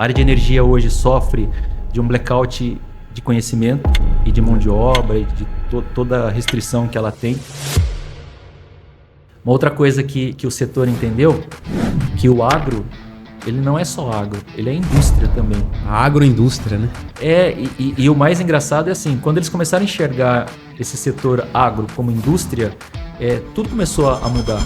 A área de energia hoje sofre de um blackout de conhecimento e de mão de obra e de toda a restrição que ela tem. Uma outra coisa que o setor entendeu, que o agro, ele não é só agro, ele é indústria também. A agroindústria, né? E o mais engraçado é assim, quando eles começaram a enxergar esse setor agro como indústria, tudo começou a mudar.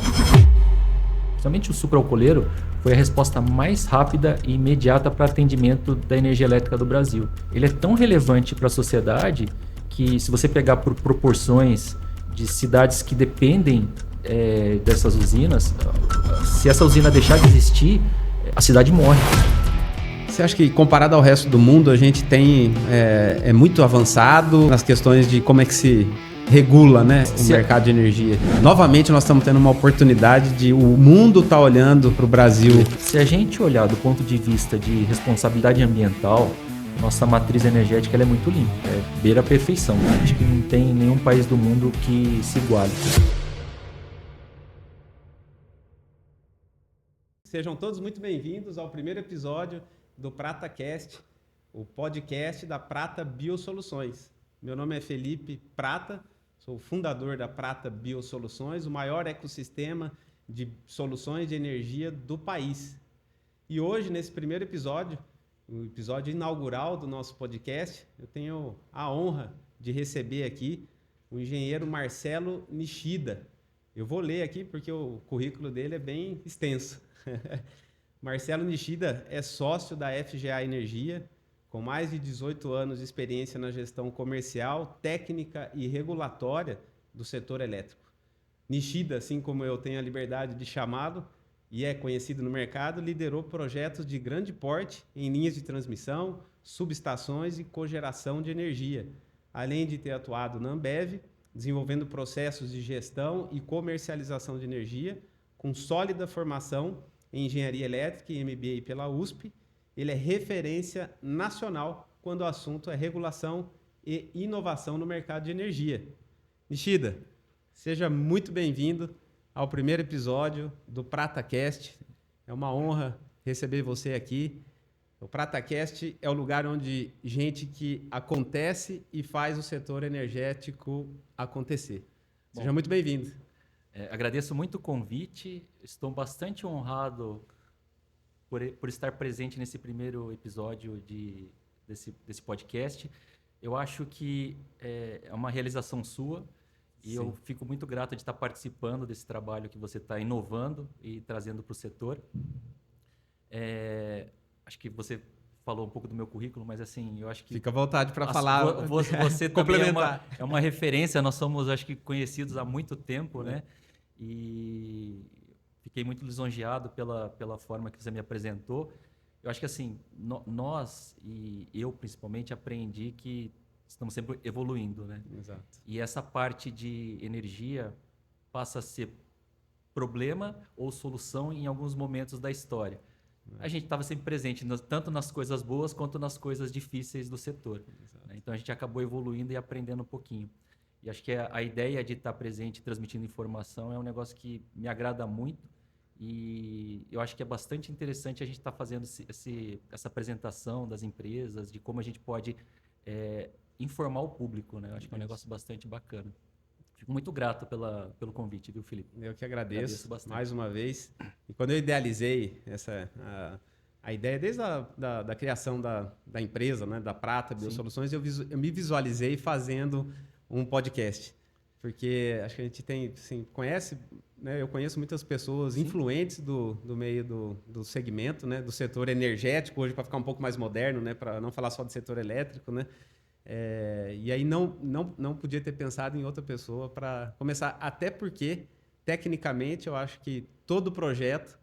Principalmente o sucroalcooleiro foi a resposta mais rápida e imediata para atendimento da energia elétrica do Brasil. Ele é tão relevante para a sociedade que, se você pegar por proporções de cidades que dependem dessas usinas, se essa usina deixar de existir, a cidade morre. Você acha que, comparado ao resto do mundo, a gente é muito avançado nas questões de como é que se regula, né, o mercado de energia? Novamente, nós estamos tendo uma oportunidade de o mundo estar olhando para o Brasil. Se a gente olhar do ponto de vista de responsabilidade ambiental, nossa matriz energética ela é muito limpa, beira a perfeição. Acho que não tem nenhum país do mundo que se iguale. Sejam todos muito bem-vindos ao primeiro episódio do PrataCast, o podcast da Prata Biosoluções. Meu nome é Felipe Prata, sou o fundador da Prata Biosoluções, o maior ecossistema de soluções de energia do país. E hoje, nesse primeiro episódio, o episódio inaugural do nosso podcast, eu tenho a honra de receber aqui o engenheiro Marcelo Nishida. Eu vou ler aqui porque o currículo dele é bem extenso. Marcelo Nishida é sócio da FGA Energia, com mais de 18 anos de experiência na gestão comercial, técnica e regulatória do setor elétrico. Nishida, assim como eu tenho a liberdade de chamá-lo, e é conhecido no mercado, liderou projetos de grande porte em linhas de transmissão, subestações e cogeração de energia, além de ter atuado na Ambev, desenvolvendo processos de gestão e comercialização de energia, com sólida formação em engenharia elétrica e MBA pela USP. Ele é referência nacional quando o assunto é regulação e inovação no mercado de energia. Nishida, seja muito bem-vindo ao primeiro episódio do PrataCast. É uma honra receber você aqui. O PrataCast é o lugar onde gente que acontece e faz o setor energético acontecer. Seja muito bem-vindo. Agradeço muito o convite, estou bastante honrado por estar presente nesse primeiro episódio desse podcast. Eu acho que é uma realização sua e Sim. Eu fico muito grato de estar participando desse trabalho que você está inovando e trazendo para o setor. Acho que você falou um pouco do meu currículo, mas assim, eu acho que... Fica à vontade para falar. Você também é uma referência, nós somos, acho que, conhecidos há muito tempo, né? E fiquei muito lisonjeado pela forma que você me apresentou. Eu acho que assim, nós e eu principalmente aprendi que estamos sempre evoluindo, né? Exato. E essa parte de energia passa a ser problema ou solução em alguns momentos da história. A gente estava sempre presente, tanto nas coisas boas quanto nas coisas difíceis do setor. Né? Então a gente acabou evoluindo e aprendendo um pouquinho. E acho que a ideia de estar presente, transmitindo informação, é um negócio que me agrada muito. E eu acho que é bastante interessante a gente estar fazendo essa apresentação das empresas, de como a gente pode informar o público. Né? Eu acho que é um negócio bastante bacana. Fico muito grato pelo convite, viu, Felipe? Eu que agradeço mais uma vez. E quando eu idealizei a ideia, desde da criação da empresa, né, da Prata Biosoluções, eu me visualizei fazendo um podcast. Porque acho que a gente tem, assim, conhece, né, eu conheço muitas pessoas influentes do meio do segmento, né, do setor energético, hoje para ficar um pouco mais moderno, né, para não falar só do setor elétrico, né? E aí não podia ter pensado em outra pessoa para começar, até porque, tecnicamente, eu acho que todo projeto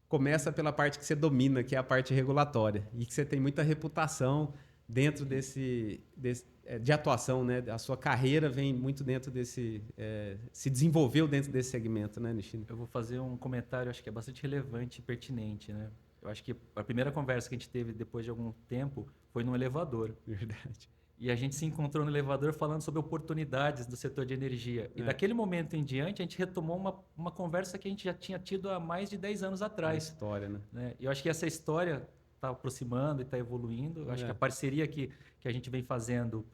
começa pela parte que você domina, que é a parte regulatória, e que você tem muita reputação dentro de atuação, né? A sua carreira vem muito dentro se desenvolveu dentro desse segmento, né, Nishida? Eu vou fazer um comentário, acho que é bastante relevante e pertinente, né? Eu acho que a primeira conversa que a gente teve depois de algum tempo foi num elevador. Verdade. E a gente se encontrou no elevador falando sobre oportunidades do setor de energia. E daquele momento em diante, a gente retomou uma conversa que a gente já tinha tido há mais de 10 anos atrás. Uma história, né? E eu acho que essa história tá aproximando e está evoluindo. Eu acho que a parceria que a gente vem fazendo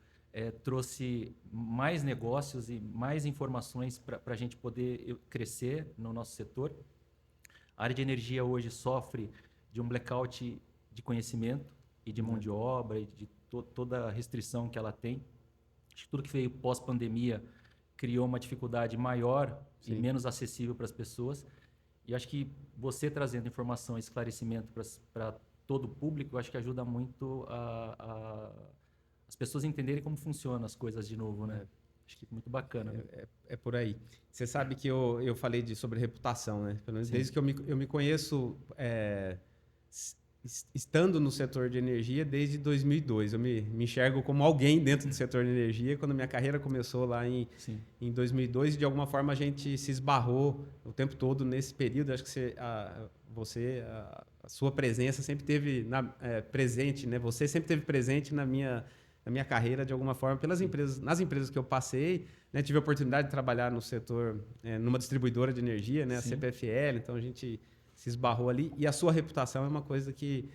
trouxe mais negócios e mais informações para a gente poder crescer no nosso setor. A área de energia hoje sofre de um blackout de conhecimento e de mão de obra e de toda a restrição que ela tem. Acho que tudo que veio pós-pandemia criou uma dificuldade maior e menos acessível para as pessoas. E acho que você trazendo informação e esclarecimento para todo o público, eu acho que ajuda muito as pessoas entenderem como funcionam as coisas de novo, né? Acho que é muito bacana. É por aí. Você sabe que eu falei sobre reputação, né? Pelo menos desde que eu me conheço estando no setor de energia desde 2002. Eu me enxergo como alguém dentro do setor de energia. Quando minha carreira começou lá em 2002, de alguma forma a gente se esbarrou o tempo todo nesse período. Acho que a sua presença sempre teve presente, né? Você sempre teve presente na minha carreira, de alguma forma, nas empresas que eu passei, né? Tive a oportunidade de trabalhar no setor, numa distribuidora de energia, né? A CPFL, então a gente se esbarrou ali. E a sua reputação é uma coisa que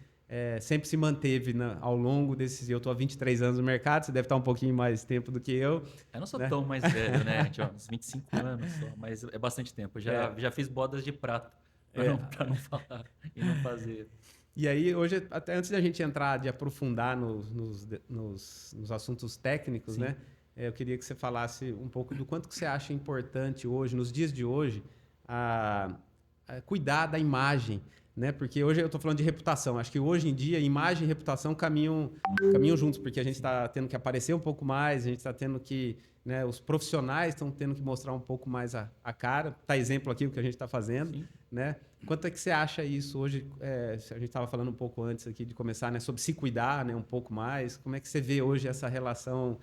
sempre se manteve ao longo desses... Eu estou há 23 anos no mercado, você deve estar um pouquinho mais tempo do que eu. Eu não sou tão mais velho, né? Tinha uns 25 anos só, mas é bastante tempo. Eu já fiz bodas de prata, para não falar e não fazer... E aí, hoje, até antes da gente entrar, de aprofundar nos assuntos técnicos, né? Eu queria que você falasse um pouco do quanto que você acha importante hoje, nos dias de hoje, a cuidar da imagem, né? Porque hoje eu estou falando de reputação. Acho que hoje em dia, imagem e reputação caminham juntos, porque a gente está tendo que aparecer um pouco mais, a gente está tendo que... Né, os profissionais estão tendo que mostrar um pouco mais a cara. Tá exemplo aqui o que a gente está fazendo, né? Quanto é que você acha isso hoje? A gente estava falando um pouco antes aqui de começar, né, sobre se cuidar, né, um pouco mais. Como é que você vê hoje essa relação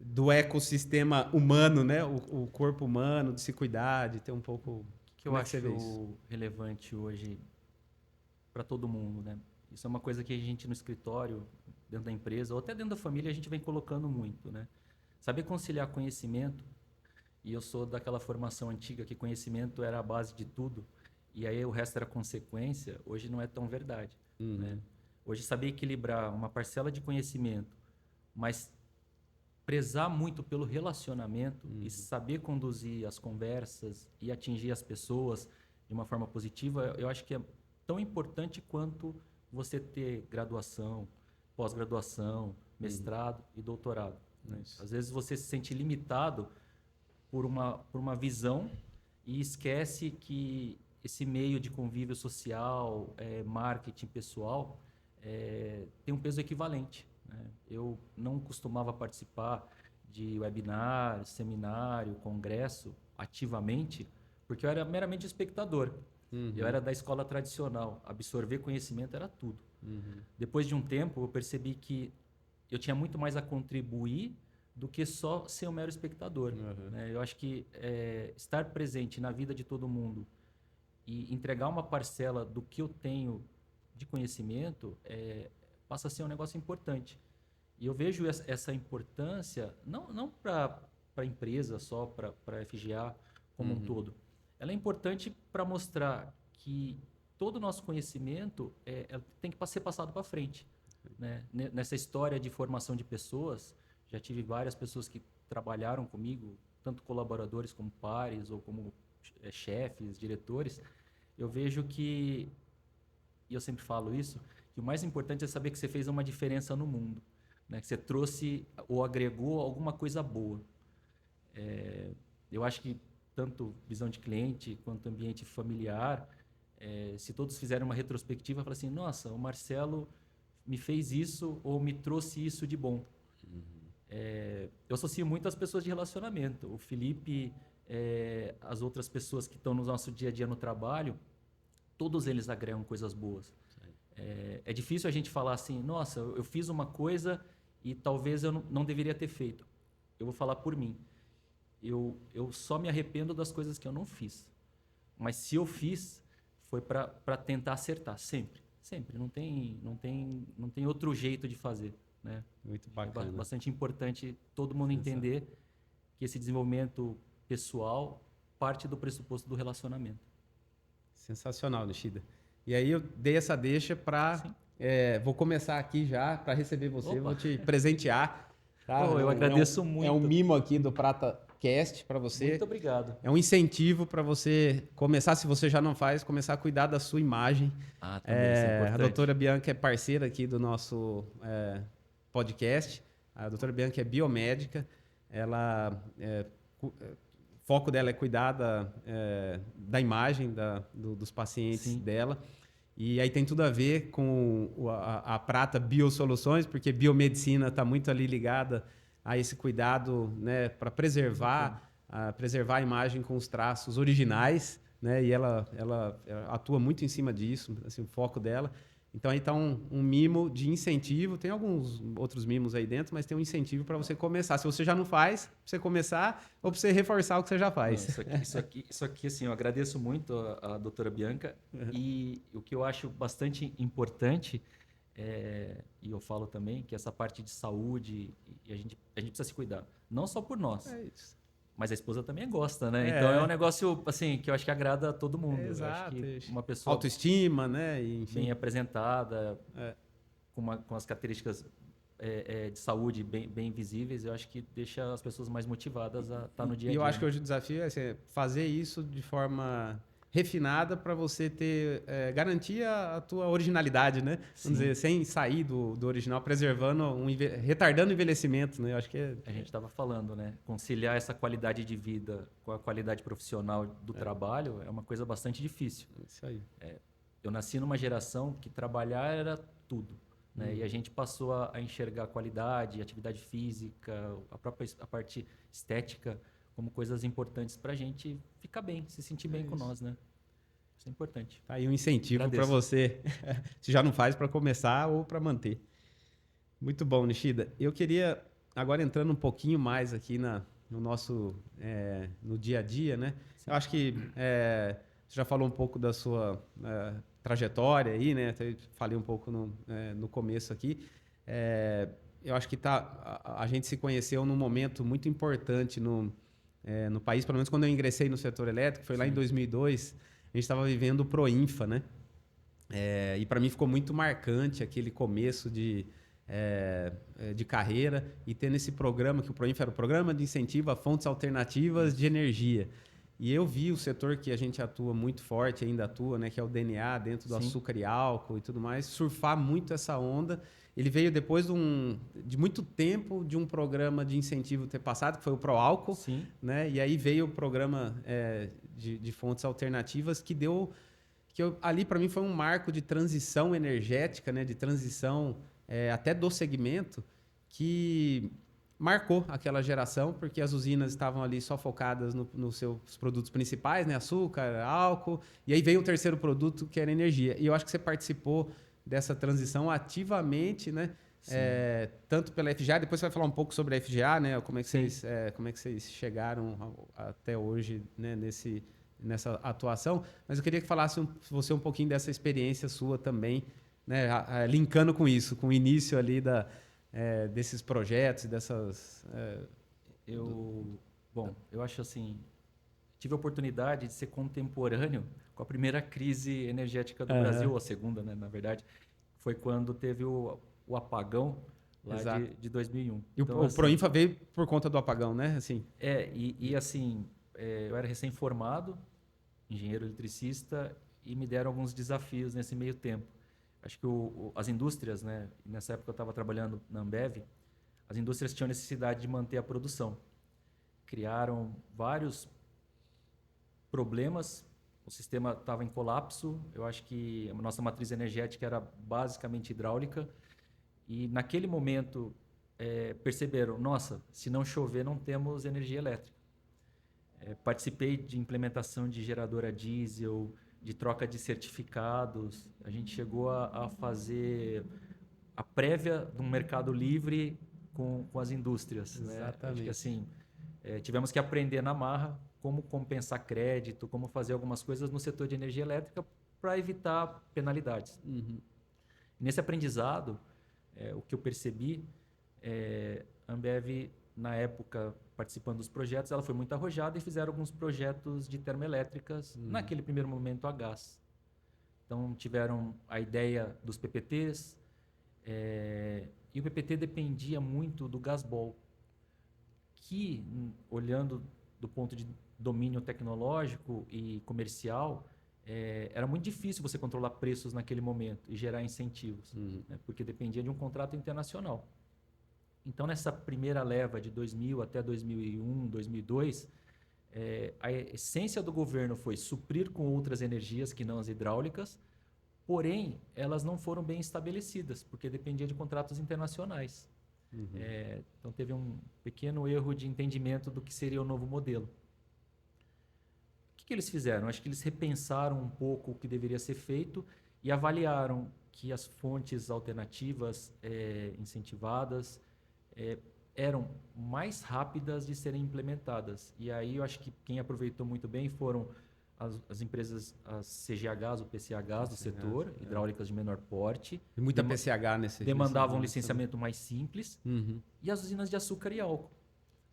do ecossistema humano, né, o corpo humano, de se cuidar, de ter um pouco... Que eu acho relevante hoje para todo mundo, né? Isso é uma coisa que a gente no escritório, dentro da empresa, ou até dentro da família, a gente vem colocando muito, né? Saber conciliar conhecimento, e eu sou daquela formação antiga que conhecimento era a base de tudo, e aí o resto era consequência, hoje não é tão verdade, né? Hoje saber equilibrar uma parcela de conhecimento, mas prezar muito pelo relacionamento e saber conduzir as conversas e atingir as pessoas de uma forma positiva, eu acho que é tão importante quanto você ter graduação, pós-graduação, mestrado e doutorado, né? Às vezes você se sente limitado por uma visão e esquece que esse meio de convívio social, marketing pessoal, tem um peso equivalente, né? Eu não costumava participar de webinar, seminário, congresso ativamente, porque eu era meramente espectador. Eu era da escola tradicional, absorver conhecimento era tudo. Depois de um tempo, eu percebi que eu tinha muito mais a contribuir do que só ser um mero espectador, né? Eu acho que estar presente na vida de todo mundo e entregar uma parcela do que eu tenho de conhecimento passa a ser um negócio importante. E eu vejo essa importância não para a empresa só, para a FGA como um todo. Ela é importante para mostrar que todo o nosso conhecimento tem que ser passado para frente, né? Nessa história de formação de pessoas, já tive várias pessoas que trabalharam comigo, tanto colaboradores como pares ou como chefes, diretores. Eu vejo que, e eu sempre falo isso, que o mais importante é saber que você fez uma diferença no mundo, né? Que você trouxe ou agregou alguma coisa boa. Eu acho que tanto visão de cliente quanto ambiente familiar, se todos fizerem uma retrospectiva, falar assim, nossa, o Marcelo me fez isso ou me trouxe isso de bom. Eu associo muito às pessoas de relacionamento. O Felipe, as outras pessoas que estão no nosso dia a dia no trabalho, todos eles agregam coisas boas. É difícil a gente falar assim, nossa, eu fiz uma coisa e talvez eu não deveria ter feito. Eu vou falar por mim. Eu só me arrependo das coisas que eu não fiz. Mas se eu fiz, foi para tentar acertar, sempre. Sempre. Não tem outro jeito de fazer, né? Muito bacana. É bastante importante todo mundo entender que esse desenvolvimento pessoal parte do pressuposto do relacionamento. Sensacional, Nishida. E aí eu dei essa deixa para... vou começar aqui já para receber você, Opa. vou te presentear. Tá? Eu agradeço muito. É um mimo aqui do PrataCast para você. Muito obrigado. É um incentivo para você começar, se você já não faz, começar a cuidar da sua imagem. Também, isso é importante. A doutora Bianca é parceira aqui do nosso podcast. A doutora Bianca é biomédica. Ela, o foco dela é cuidar da imagem dos pacientes dela. E aí tem tudo a ver com a Prata Biosoluções, porque biomedicina está muito ali ligada a esse cuidado, né, para preservar a imagem com os traços originais, né? E ela atua muito em cima disso, assim, o foco dela. Então aí está um mimo de incentivo. Tem alguns outros mimos aí dentro, mas tem um incentivo para você começar. Se você já não faz, para você começar ou para você reforçar o que você já faz. Não, isso aqui, assim, eu agradeço muito a doutora Bianca. E o que eu acho bastante importante, e eu falo também, que essa parte de saúde, e a gente precisa se cuidar. Não só por nós. É isso. Mas a esposa também gosta, né? Então é um negócio assim que eu acho que agrada a todo mundo. Exato. Eu acho que uma pessoa autoestima, né? E, enfim, bem apresentada, com as características de saúde bem visíveis, eu acho que deixa as pessoas mais motivadas a estar no dia a dia. E eu acho que hoje o desafio é fazer isso de forma refinada para você ter garantir a tua originalidade, né? Vamos dizer, sem sair do original, preservando, retardando o envelhecimento, né? Eu acho que a gente estava falando, né? Conciliar essa qualidade de vida com a qualidade profissional do trabalho é uma coisa bastante difícil. Isso aí. Eu nasci numa geração que trabalhar era tudo, né? E a gente passou a enxergar a qualidade, a atividade física, a parte estética como coisas importantes para a gente ficar bem, se sentir bem com nós, né? Isso é importante. Tá aí um incentivo para você, se já não faz, para começar ou para manter. Muito bom, Nishida. Eu queria, agora entrando um pouquinho mais aqui no nosso no dia a dia, né? Sim. Eu acho que você já falou um pouco da sua trajetória aí, né? Até falei um pouco no começo aqui. Eu acho que a gente se conheceu num momento muito importante no país, pelo menos quando eu ingressei no setor elétrico, foi lá em 2002, a gente estava vivendo o Proinfa, né? E para mim ficou muito marcante aquele começo de carreira e tendo esse programa, que o Proinfa era o Programa de Incentivo a Fontes Alternativas de Energia. E eu vi o setor que a gente atua muito forte, ainda atua, né, que é o DNA, dentro do açúcar e álcool e tudo mais, surfar muito essa onda. Ele veio depois de muito tempo de um programa de incentivo ter passado, que foi o Proálcool, né? E aí veio o programa de fontes alternativas ali para mim foi um marco de transição energética, né? De transição até do segmento, que marcou aquela geração, porque as usinas estavam ali só focadas nos seus produtos principais, né? Açúcar, álcool, e aí veio o terceiro produto, que era energia. E eu acho que você participou dessa transição ativamente, né? Tanto pela FGA, depois você vai falar um pouco sobre a FGA, né? Como é que vocês chegaram até hoje, né? Nessa atuação. Mas eu queria que falasse você um pouquinho dessa experiência sua também, né? Linkando com isso, com o início ali desses projetos, dessas... eu acho assim, tive a oportunidade de ser contemporâneo com a primeira crise energética do Brasil, ou a segunda, né, na verdade, foi quando teve o apagão lá de 2001. E então, o Proinfa veio por conta do apagão, né? Assim. Eu era recém-formado, engenheiro eletricista, e me deram alguns desafios nesse meio tempo. Acho que as indústrias, né, nessa época eu estava trabalhando na Ambev, as indústrias tinham necessidade de manter a produção. Criaram vários problemas, o sistema estava em colapso, eu acho que a nossa matriz energética era basicamente hidráulica, e naquele momento perceberam, nossa, se não chover não temos energia elétrica. Participei de implementação de geradora diesel, de troca de certificados, a gente chegou a fazer a prévia de um mercado livre com as indústrias. Exatamente. Né? Acho que assim, tivemos que aprender na marra como compensar crédito, como fazer algumas coisas no setor de energia elétrica para evitar penalidades. Uhum. Nesse aprendizado, o que eu percebi, a Ambev, na época, participando dos projetos, ela foi muito arrojada e fizeram alguns projetos de termoelétricas, naquele primeiro momento a gás. Então, tiveram a ideia dos PPTs, e o PPT dependia muito do gasbol, que, olhando do ponto de domínio tecnológico e comercial, era muito difícil você controlar preços naquele momento e gerar incentivos, né? Porque dependia de um contrato internacional. Então, nessa primeira leva de 2000 até 2001, 2002, a essência do governo foi suprir com outras energias que não as hidráulicas, porém, elas não foram bem estabelecidas, porque dependia de contratos internacionais. Então, teve um pequeno erro de entendimento do que seria o novo modelo. O que eles fizeram? Acho que eles repensaram um pouco o que deveria ser feito e avaliaram que as fontes alternativas incentivadas eram mais rápidas de serem implementadas. E aí eu acho que quem aproveitou muito bem foram as empresas, as CGHs, o PCHs do setor, hidráulicas de menor porte. E muita PCH nesse Demandavam um licenciamento mais simples. E as usinas de açúcar e álcool.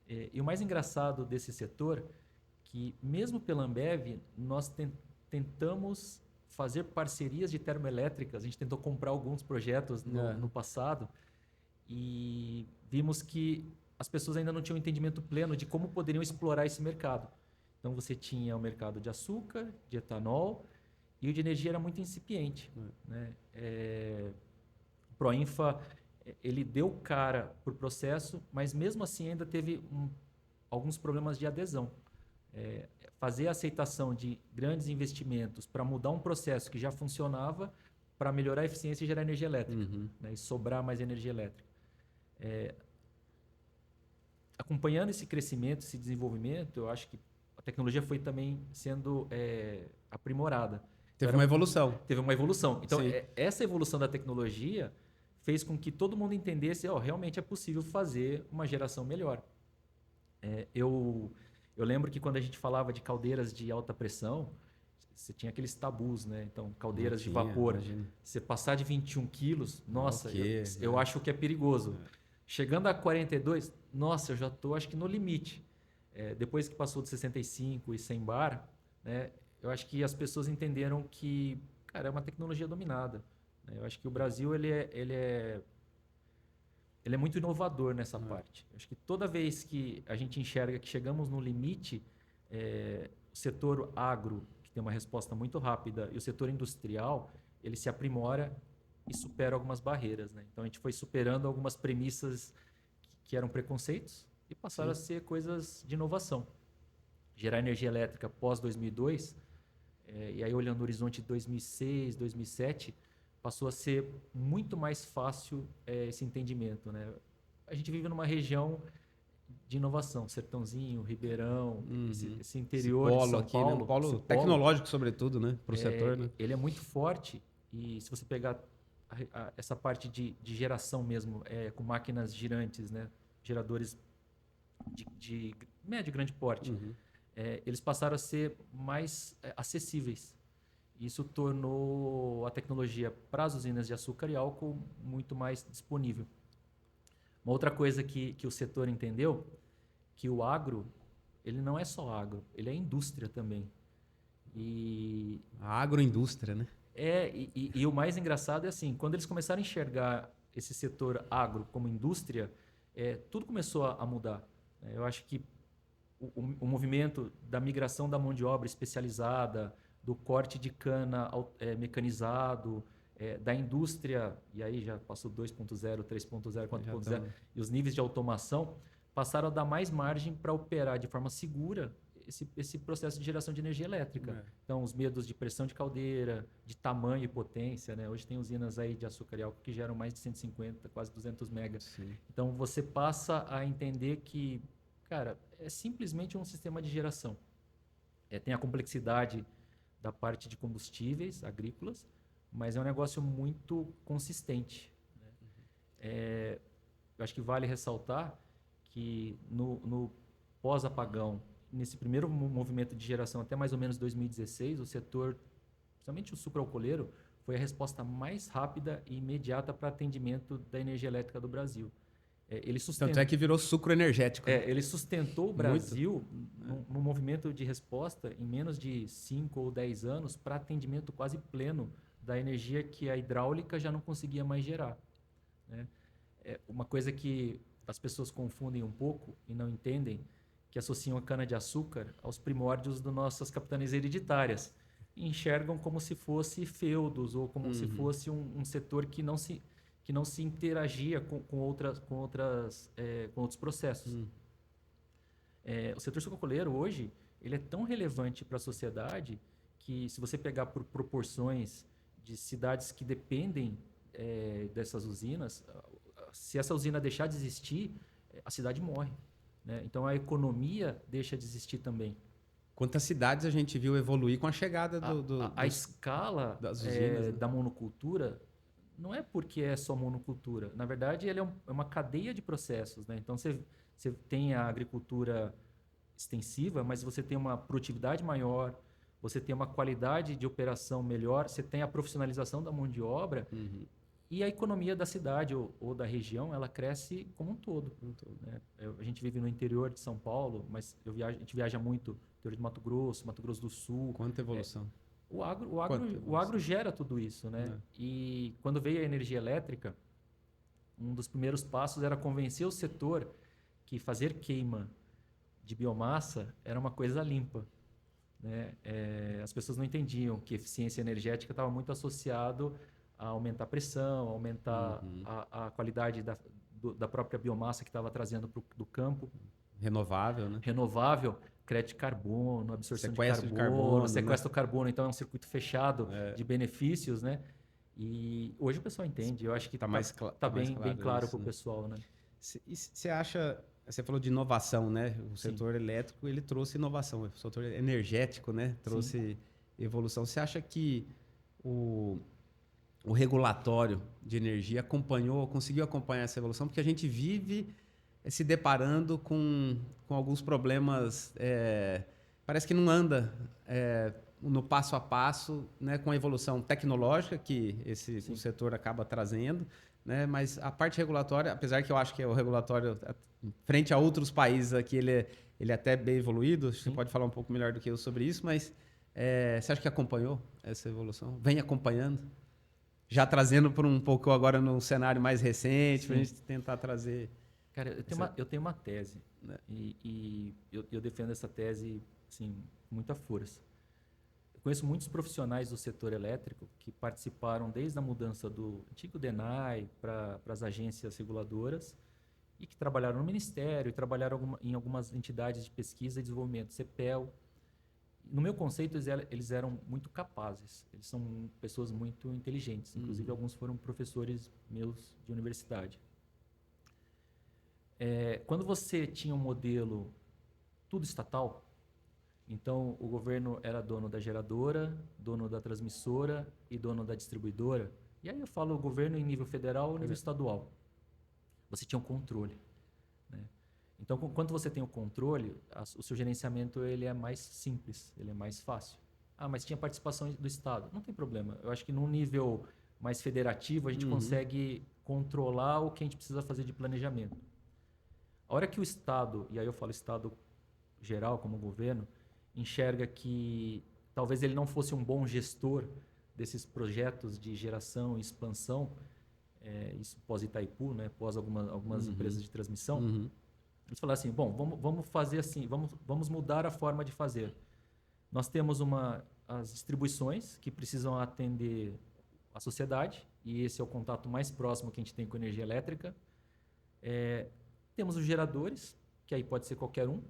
E o mais engraçado desse setor, que mesmo pela Ambev, nós tentamos fazer parcerias de termoelétricas. A gente tentou comprar alguns projetos no passado e vimos que as pessoas ainda não tinham um entendimento pleno de como poderiam explorar esse mercado. Então, você tinha o mercado de açúcar, de etanol, e o de energia era muito incipiente. Né? O Proinfa, ele deu cara para o processo, mas mesmo assim ainda teve alguns problemas de adesão. Fazer a aceitação de grandes investimentos para mudar um processo que já funcionava para melhorar a eficiência e gerar energia elétrica, né? E sobrar mais energia elétrica. Acompanhando esse crescimento, esse desenvolvimento, eu acho que a tecnologia foi também sendo aprimorada. Teve uma evolução. Teve uma evolução. Então, essa evolução da tecnologia fez com que todo mundo entendesse, realmente é possível fazer uma geração melhor. Eu lembro que quando a gente falava de caldeiras de alta pressão, você tinha aqueles tabus, né? Então, caldeiras de vapor. Imagina. Você passar de 21 quilos, nossa, eu acho que é perigoso. Chegando a 42, nossa, eu já estou, acho que no limite. Depois que passou de 65 e 100 bar, né? Eu acho que as pessoas entenderam que, cara, é uma tecnologia dominada. Né? Eu acho que o Brasil, ele é muito inovador nessa parte. Eu acho que toda vez que a gente enxerga que chegamos no limite, o setor agro, que tem uma resposta muito rápida, e o setor industrial, ele se aprimora e supera algumas barreiras. Né? Então, a gente foi superando algumas premissas que eram preconceitos e passaram a ser coisas de inovação. Gerar energia elétrica pós-2002, e aí olhando o horizonte de 2006, 2007, passou a ser muito mais fácil esse entendimento. Né? A gente vive numa região de inovação, Sertãozinho, Ribeirão, esse interior esse polo de São aqui, Paulo. Né? Um polo tecnológico, sobretudo, né? Para o setor. Né? Ele é muito forte e se você pegar essa parte de geração mesmo, com máquinas girantes, né? Geradores de médio e grande porte, eles passaram a ser mais acessíveis. Isso tornou a tecnologia para as usinas de açúcar e álcool muito mais disponível. Uma outra coisa que o setor entendeu, que o agro, ele não é só agro, ele é indústria também. A agroindústria, né? E o mais engraçado é assim, quando eles começaram a enxergar esse setor agro como indústria, tudo começou a mudar. Eu acho que o movimento da migração da mão de obra especializada, do corte de cana mecanizado, da indústria, e aí já passou 2.0, 3.0, 4.0, e os níveis de automação passaram a dar mais margem para operar de forma segura esse processo de geração de energia elétrica. Então, os medos de pressão de caldeira, de tamanho e potência, né? Hoje tem usinas aí de açúcar e álcool que geram mais de 150, quase 200 megas. Sim. Então, você passa a entender que, cara, é simplesmente um sistema de geração. Tem a complexidade da parte de combustíveis agrícolas, mas é um negócio muito consistente. Né? Eu acho que vale ressaltar que no pós-apagão, nesse primeiro movimento de geração até mais ou menos 2016, o setor, principalmente o sucroalcooleiro, foi a resposta mais rápida e imediata para atendimento da energia elétrica do Brasil. Tanto é que virou sucro energético. Ele sustentou o Brasil num movimento de resposta em menos de 5 ou 10 anos para atendimento quase pleno da energia que a hidráulica já não conseguia mais gerar, né? Uma coisa que as pessoas confundem um pouco e não entendem, que associam a cana-de-açúcar aos primórdios das nossas capitanias hereditárias. E enxergam como se fosse feudos ou como se fosse um setor que não se interagia com outros processos. O setor sucroalcooleiro hoje ele é tão relevante para a sociedade que, se você pegar por proporções de cidades que dependem dessas usinas, se essa usina deixar de existir, a cidade morre, né? Então a economia deixa de existir também. Quantas cidades a gente viu evoluir com a chegada A escala das usinas, né? da monocultura não é porque é só monocultura. Na verdade, ele é uma cadeia de processos, né? Então você tem a agricultura extensiva, mas você tem uma produtividade maior, você tem uma qualidade de operação melhor, você tem a profissionalização da mão de obra. E a economia da cidade ou da região, ela cresce como um todo. Né? A gente vive no interior de São Paulo, mas a gente viaja muito no interior de Mato Grosso do Sul. Quanta evolução. O agro gera tudo isso, né? E quando veio a energia elétrica, um dos primeiros passos era convencer o setor que fazer queima de biomassa era uma coisa limpa, né? As pessoas não entendiam que eficiência energética estava muito associado a aumentar a pressão, aumentar a qualidade da própria biomassa que estava trazendo do campo. Renovável, né? Renovável, crédito de carbono, absorção sequestro de carbono, sequestro né? do carbono. Então, é um circuito fechado de benefícios, né? E hoje o pessoal entende. Eu acho que está bem claro para o pessoal, né? Você acha... Você falou de inovação, né? O setor elétrico, ele trouxe inovação. O setor energético, né? Trouxe evolução. Você acha que o regulatório de energia conseguiu acompanhar essa evolução? Porque a gente vive se deparando com alguns problemas, parece que não anda no passo a passo, né, com a evolução tecnológica que o setor acaba trazendo, né, mas a parte regulatória, apesar que eu acho que o regulatório, frente a outros países aqui, ele é até bem evoluído, você pode falar um pouco melhor do que eu sobre isso, mas você acha que acompanhou essa evolução? Vem acompanhando? Já trazendo para um pouco agora no cenário mais recente, para a gente tentar trazer... Cara, eu tenho uma tese, né? E eu defendo essa tese assim, com muita força. Eu conheço muitos profissionais do setor elétrico que participaram desde a mudança do antigo DENAI para as agências reguladoras e que trabalharam no Ministério e trabalharam em algumas entidades de pesquisa e desenvolvimento, CEPEL. No meu conceito, eles eram muito capazes. Eles são pessoas muito inteligentes. Inclusive, alguns foram professores meus de universidade. Quando você tinha um modelo tudo estatal, então o governo era dono da geradora, dono da transmissora e dono da distribuidora. E aí eu falo governo em nível federal ou nível estadual. Você tinha um controle, né? Então, quando você tem o controle, o seu gerenciamento ele é mais simples, ele é mais fácil. Mas tinha participação do Estado. Não tem problema. Eu acho que num nível mais federativo, a gente consegue controlar o que a gente precisa fazer de planejamento. A hora que o Estado, e aí eu falo Estado geral como governo, enxerga que talvez ele não fosse um bom gestor desses projetos de geração e expansão, isso pós-Itaipu, né, pós algumas empresas de transmissão, eles falaram assim, bom, vamos fazer assim, vamos mudar a forma de fazer. Nós temos as distribuições que precisam atender a sociedade, e esse é o contato mais próximo que a gente tem com a energia elétrica. Temos os geradores, que aí pode ser qualquer um,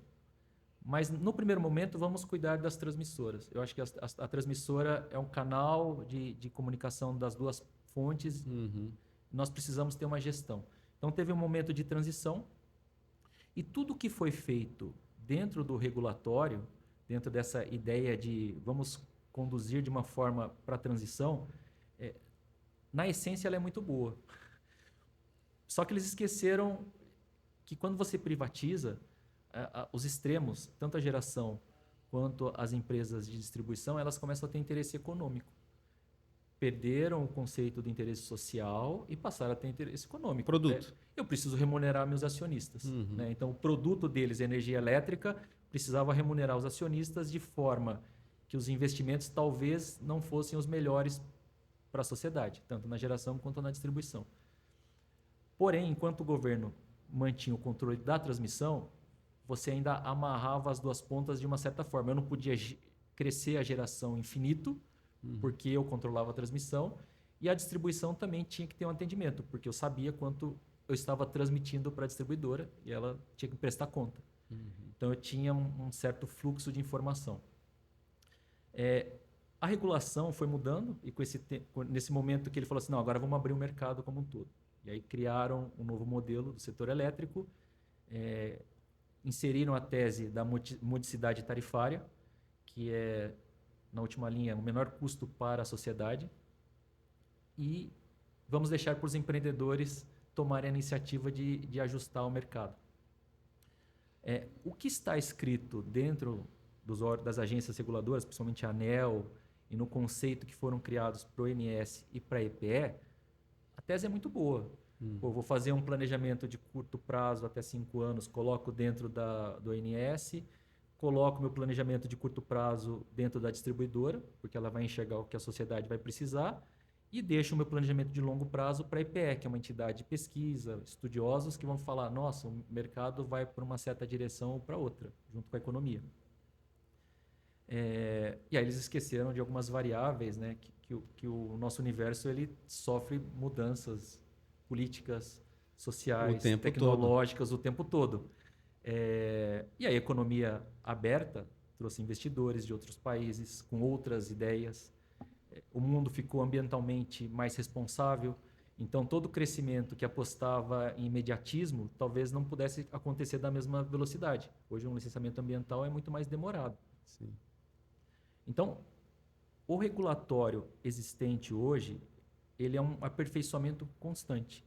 mas no primeiro momento vamos cuidar das transmissoras. Eu acho que a transmissora é um canal de comunicação das duas fontes. Nós precisamos ter uma gestão. Então teve um momento de transição e tudo que foi feito dentro do regulatório, dentro dessa ideia de vamos conduzir de uma forma para a transição, na essência ela é muito boa. Só que eles esqueceram que quando você privatiza, os extremos, tanto a geração quanto as empresas de distribuição, elas começam a ter interesse econômico. Perderam o conceito do interesse social e passaram a ter interesse econômico. Produto. Eu preciso remunerar meus acionistas, né? Então, o produto deles, energia elétrica, precisava remunerar os acionistas de forma que os investimentos talvez não fossem os melhores para a sociedade, tanto na geração quanto na distribuição. Porém, enquanto o governo mantinha o controle da transmissão, você ainda amarrava as duas pontas de uma certa forma. Eu não podia crescer a geração infinito, porque eu controlava a transmissão, e a distribuição também tinha que ter um atendimento, porque eu sabia quanto eu estava transmitindo para a distribuidora e ela tinha que prestar conta. Então, eu tinha um certo fluxo de informação. A regulação foi mudando e nesse momento que ele falou assim, não, agora vamos abrir o mercado como um todo. E aí criaram um novo modelo do setor elétrico, inseriram a tese da modicidade tarifária, que é, na última linha, o menor custo para a sociedade, e vamos deixar para os empreendedores tomarem a iniciativa de ajustar o mercado. O que está escrito dentro das agências reguladoras, principalmente a ANEEL, e no conceito que foram criados para o ONS e para a EPE, a tese é muito boa. Pô, vou fazer um planejamento de curto prazo até 5 anos, coloco dentro do ONS, coloco meu planejamento de curto prazo dentro da distribuidora, porque ela vai enxergar o que a sociedade vai precisar, e deixo o meu planejamento de longo prazo para a EPE, que é uma entidade de pesquisa, estudiosos que vão falar, nossa, o mercado vai para uma certa direção ou para outra, junto com a economia. E aí eles esqueceram de algumas variáveis, né, que o nosso universo ele sofre mudanças políticas, sociais, tecnológicas o tempo todo. E a economia aberta trouxe investidores de outros países com outras ideias. O mundo ficou ambientalmente mais responsável. Então, todo o crescimento que apostava em imediatismo talvez não pudesse acontecer da mesma velocidade. Hoje, um licenciamento ambiental é muito mais demorado. Sim. Então, o regulatório existente hoje, ele é um aperfeiçoamento constante.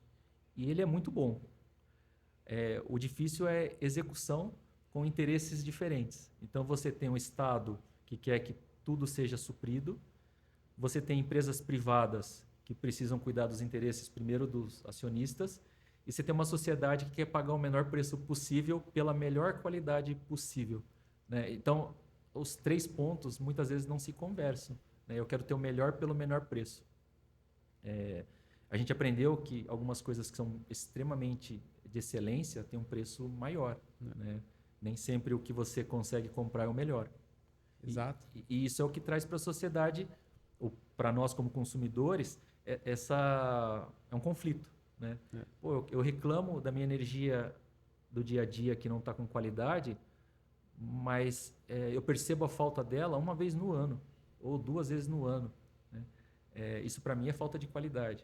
E ele é muito bom. O difícil é execução com interesses diferentes. Então, você tem um Estado que quer que tudo seja suprido, você tem empresas privadas que precisam cuidar dos interesses primeiro dos acionistas, e você tem uma sociedade que quer pagar o menor preço possível pela melhor qualidade possível, né? Então, os 3 pontos muitas vezes não se conversam, né? Eu quero ter o melhor pelo menor preço. A gente aprendeu que algumas coisas que são extremamente de excelência têm um preço maior, né? Nem sempre o que você consegue comprar é o melhor. Exato. E isso é o que traz para a sociedade, para nós como consumidores, é um conflito, né? Pô, eu reclamo da minha energia do dia a dia que não está com qualidade, mas eu percebo a falta dela uma vez no ano, ou 2 vezes no ano, né? Isso para mim é falta de qualidade.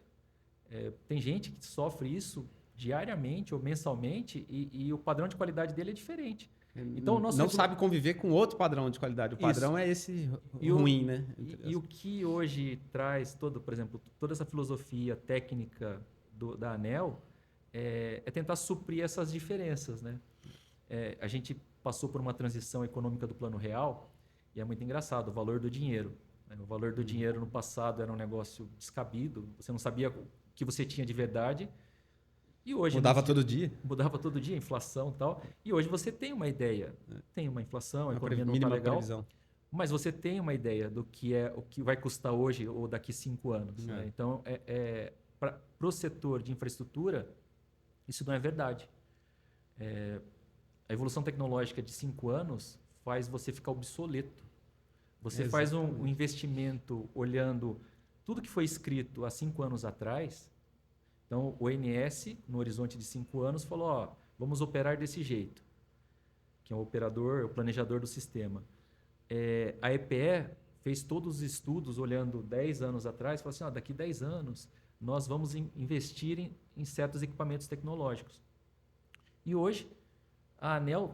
Tem gente que sofre isso diariamente ou mensalmente e o padrão de qualidade dele é diferente. Então, não sabe conviver com outro padrão de qualidade. O padrão é esse ruim, né? E o que hoje traz, por exemplo, toda essa filosofia técnica da ANEEL é tentar suprir essas diferenças, né? A gente passou por uma transição econômica do Plano Real e é muito engraçado o valor do dinheiro, né? O valor do dinheiro no passado era um negócio descabido, você não sabia o que você tinha de verdade. E hoje mudava todo dia. Mudava todo dia, inflação e tal. E hoje você tem uma ideia. Tem uma inflação, a economia não está legal. Previsão. Mas você tem uma ideia do que o que vai custar hoje ou daqui 5 anos. Né? Então, para o setor de infraestrutura, isso não é verdade. A evolução tecnológica de 5 anos faz você ficar obsoleto. Você faz um investimento olhando tudo que foi escrito há 5 anos atrás. Então, o ONS, no horizonte de 5 anos, falou, vamos operar desse jeito, que é o operador, o planejador do sistema. A EPE fez todos os estudos olhando 10 anos atrás, falou assim, daqui 10 anos nós vamos investir em certos equipamentos tecnológicos. E hoje, a ANEEL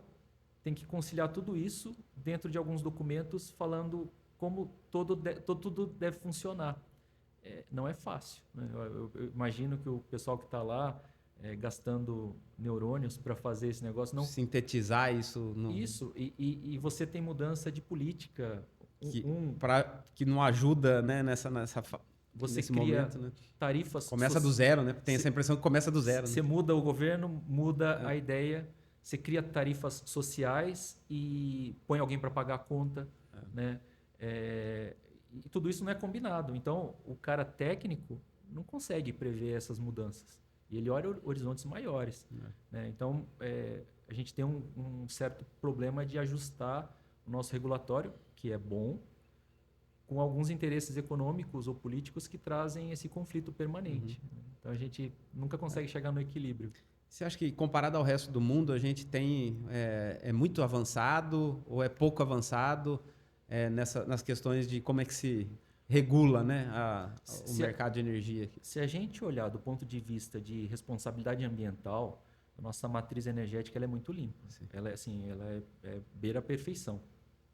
tem que conciliar tudo isso dentro de alguns documentos falando como tudo deve funcionar. Não é fácil, né? Eu imagino que o pessoal que está lá gastando neurônios para fazer esse negócio não sintetizar isso. Isso e você tem mudança de política que não ajuda, né, nesse cria momento, né? Tarifas. Começa do zero, né? Tem essa impressão que começa do zero. Você muda o governo, muda a ideia. Você cria tarifas sociais e põe alguém para pagar a conta, né? E tudo isso não é combinado. Então, o cara técnico não consegue prever essas mudanças. E ele olha horizontes maiores. Né? Então, a gente tem um certo problema de ajustar o nosso regulatório, que é bom, com alguns interesses econômicos ou políticos que trazem esse conflito permanente. Então, a gente nunca consegue chegar no equilíbrio. Você acha que, comparado ao resto do mundo, a gente é muito avançado ou é pouco avançado nas questões de como é que se regula, né, o mercado de energia aqui? Se a gente olhar do ponto de vista de responsabilidade ambiental, a nossa matriz energética ela é muito limpa. Sim. Ela beira a perfeição.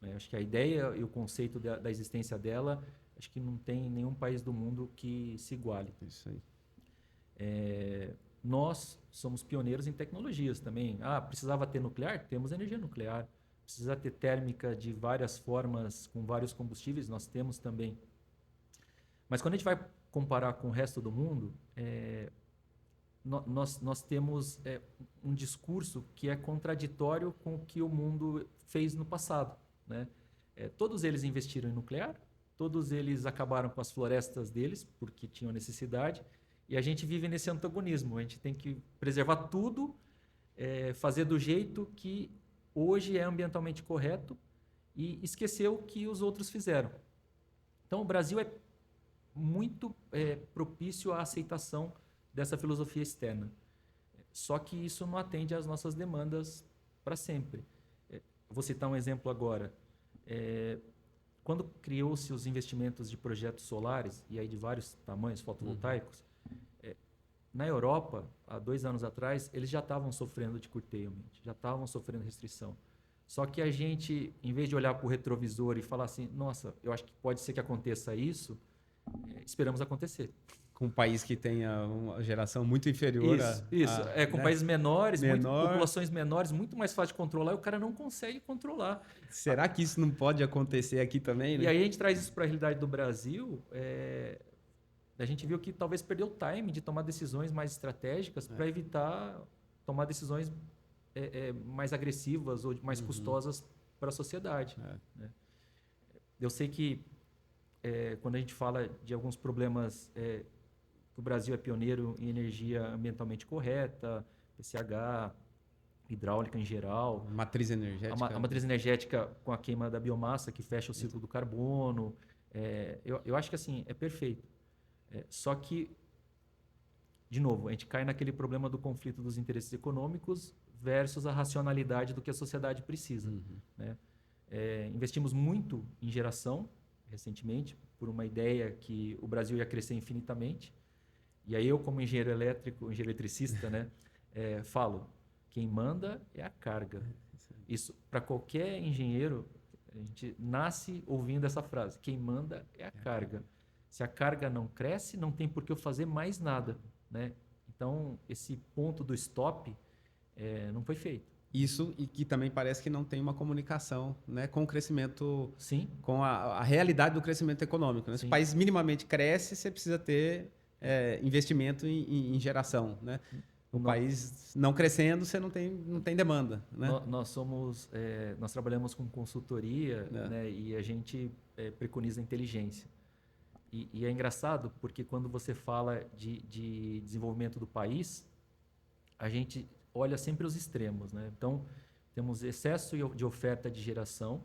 Né? Acho que a ideia e o conceito da existência dela, acho que não tem nenhum país do mundo que se iguale. Isso aí. Nós somos pioneiros em tecnologias também. Precisava ter nuclear? Temos energia nuclear. Precisa ter térmica de várias formas, com vários combustíveis? Nós temos também. Mas quando a gente vai comparar com o resto do mundo, nós temos um discurso que é contraditório com o que o mundo fez no passado. Né? Todos eles investiram em nuclear, todos eles acabaram com as florestas deles, porque tinham necessidade, e a gente vive nesse antagonismo. A gente tem que preservar tudo, fazer do jeito que hoje é ambientalmente correto e esquecer o que os outros fizeram. Então, o Brasil é muito propício à aceitação dessa filosofia externa. Só que isso não atende às nossas demandas para sempre. Vou citar um exemplo agora. Quando criou-se os investimentos de projetos solares, e aí de vários tamanhos fotovoltaicos, na Europa, há 2 anos atrás, eles já estavam sofrendo de curtailment, já estavam sofrendo restrição. Só que a gente, em vez de olhar para o retrovisor e falar assim, nossa, eu acho que pode ser que aconteça isso, esperamos acontecer. Com um país que tenha uma geração muito inferior Isso. Com né? países menores, populações menores, muito mais fácil de controlar, e o cara não consegue controlar. Será que isso não pode acontecer aqui também? Né? E aí a gente traz isso para a realidade do Brasil. A gente viu que talvez perdeu o time de tomar decisões mais estratégicas para evitar tomar decisões mais agressivas ou mais custosas para a sociedade. Né? Eu sei que quando a gente fala de alguns problemas, que o Brasil é pioneiro em energia ambientalmente correta, PCH, hidráulica em geral. Matriz energética. A matriz energética com a queima da biomassa, que fecha o ciclo do carbono. Eu acho que assim, é perfeito. Só que, de novo, a gente cai naquele problema do conflito dos interesses econômicos versus a racionalidade do que a sociedade precisa. Né? Investimos muito em geração, recentemente, por uma ideia que o Brasil ia crescer infinitamente. E aí eu, como engenheiro elétrico, engenheiro eletricista, né, falo, quem manda é a carga. Isso, para qualquer engenheiro, a gente nasce ouvindo essa frase, quem manda é a carga. Se a carga não cresce, não tem por que eu fazer mais nada. Né? Então, esse ponto do stop não foi feito. Isso, e que também parece que não tem uma comunicação, né, com o crescimento, Sim. Com a realidade do crescimento econômico. Né? Se o país minimamente cresce, você precisa ter investimento em geração. Né? O país não crescendo, você não tem demanda. Né? Nós trabalhamos com consultoria, né, e a gente preconiza inteligência. E é engraçado porque quando você fala de desenvolvimento do país, a gente olha sempre os extremos. Né? Então, temos excesso de oferta de geração.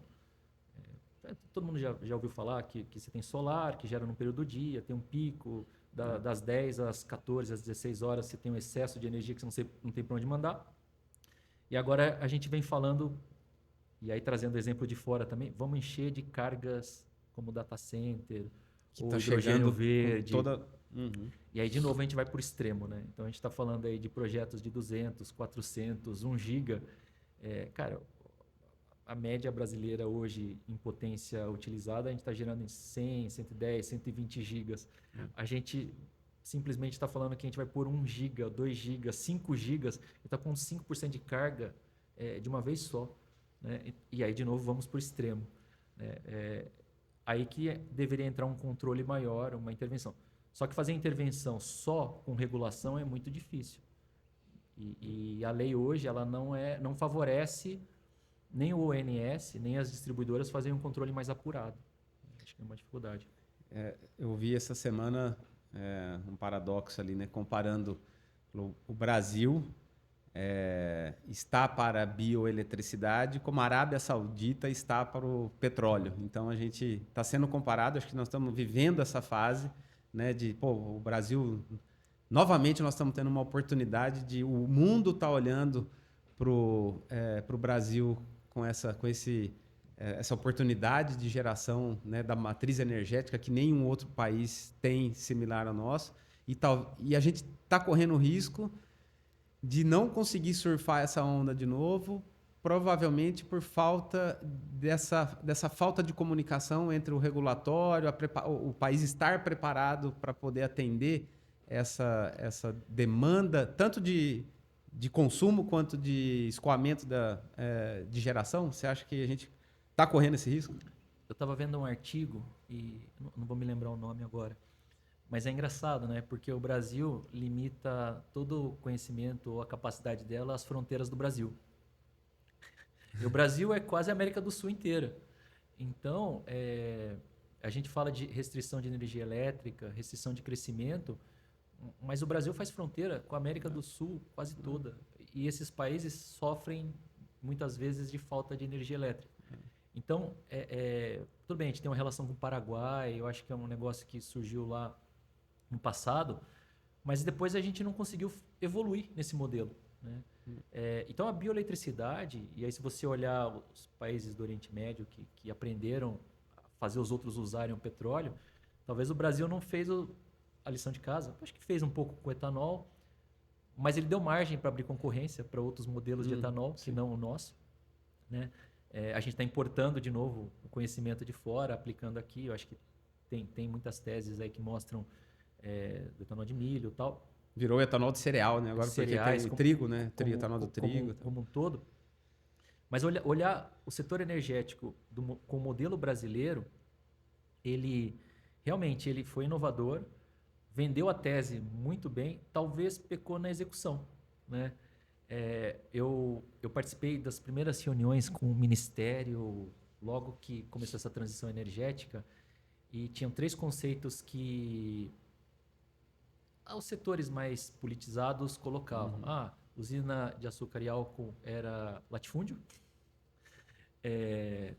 Todo mundo já ouviu falar que você tem solar, que gera num período do dia, tem um pico, das 10 às 14, às 16 horas, você tem um excesso de energia que você não tem para onde mandar. E agora a gente vem falando, e aí trazendo exemplo de fora também, vamos encher de cargas como data center, que ou tá hidrogênio verde. E aí, de novo, a gente vai para o extremo. Né? Então, a gente está falando aí de projetos de 200, 400, 1 giga. Cara, a média brasileira hoje, em potência utilizada, a gente está gerando em 100, 110, 120 gigas. A gente simplesmente está falando que a gente vai pôr 1 giga, 2 gigas, 5 gigas, e está com 5% de carga de uma vez só. Né? E aí, de novo, vamos para o extremo. Né? Aí que deveria entrar um controle maior, uma intervenção. Só que fazer intervenção só com regulação é muito difícil. E a lei hoje ela não favorece nem o ONS, nem as distribuidoras fazerem um controle mais apurado. Acho que é uma dificuldade. Eu vi essa semana um paradoxo ali, né? Comparando o Brasil está para a bioeletricidade, como a Arábia Saudita está para o petróleo. Então a gente está sendo comparado, acho que nós estamos vivendo essa fase, né, o Brasil, novamente nós estamos tendo uma oportunidade o mundo está olhando para o Brasil com essa oportunidade de geração, né, da matriz energética que nenhum outro país tem similar ao nosso, e a gente está correndo o risco de não conseguir surfar essa onda de novo, provavelmente por falta dessa falta de comunicação entre o regulatório, o país estar preparado para poder atender essa demanda, tanto de consumo quanto de escoamento de geração. Você acha que a gente está correndo esse risco? Eu estava vendo um artigo, e não vou me lembrar o nome agora, mas é engraçado, né? Porque o Brasil limita todo o conhecimento ou a capacidade dela às fronteiras do Brasil. E o Brasil é quase a América do Sul inteira. Então, a gente fala de restrição de energia elétrica, restrição de crescimento, mas o Brasil faz fronteira com a América do Sul quase toda. E esses países sofrem muitas vezes de falta de energia elétrica. Então, tudo bem, a gente tem uma relação com o Paraguai, eu acho que é um negócio que surgiu lá no passado, mas depois a gente não conseguiu evoluir nesse modelo, né? Então a bioeletricidade, e aí se você olhar os países do Oriente Médio que aprenderam a fazer os outros usarem o petróleo, talvez o Brasil não fez a lição de casa. Acho que fez um pouco com o etanol, mas ele deu margem para abrir concorrência para outros modelos de etanol, que não o nosso, né? A gente está importando de novo o conhecimento de fora, aplicando aqui. Eu acho que tem muitas teses aí que mostram do etanol de milho e tal. Virou etanol de cereal, né? Agora cereais, porque tem trigo, né? Etanol do trigo. Como um todo. Mas olhar o setor energético com o modelo brasileiro, ele realmente ele foi inovador, vendeu a tese muito bem, talvez pecou na execução, né? Eu participei das primeiras reuniões com o Ministério, logo que começou essa transição energética, e tinham 3 conceitos que os setores mais politizados colocavam. Usina de açúcar e álcool era latifúndio,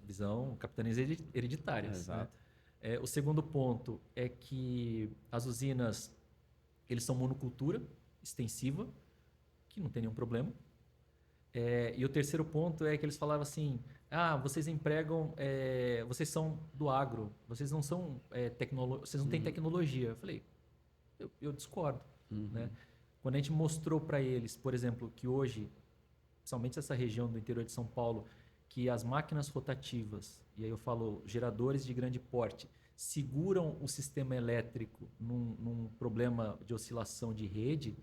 visão capitanias hereditárias. Exato. Né? O segundo ponto é que as usinas eles são monocultura extensiva, que não tem nenhum problema. E o terceiro ponto é que eles falavam assim, vocês empregam, vocês são do agro, vocês não são vocês não têm tecnologia. Eu falei, eu discordo. Né? Quando a gente mostrou para eles, por exemplo, que hoje, principalmente essa região do interior de São Paulo, que as máquinas rotativas, e aí eu falo geradores de grande porte, seguram o sistema elétrico num problema de oscilação de rede,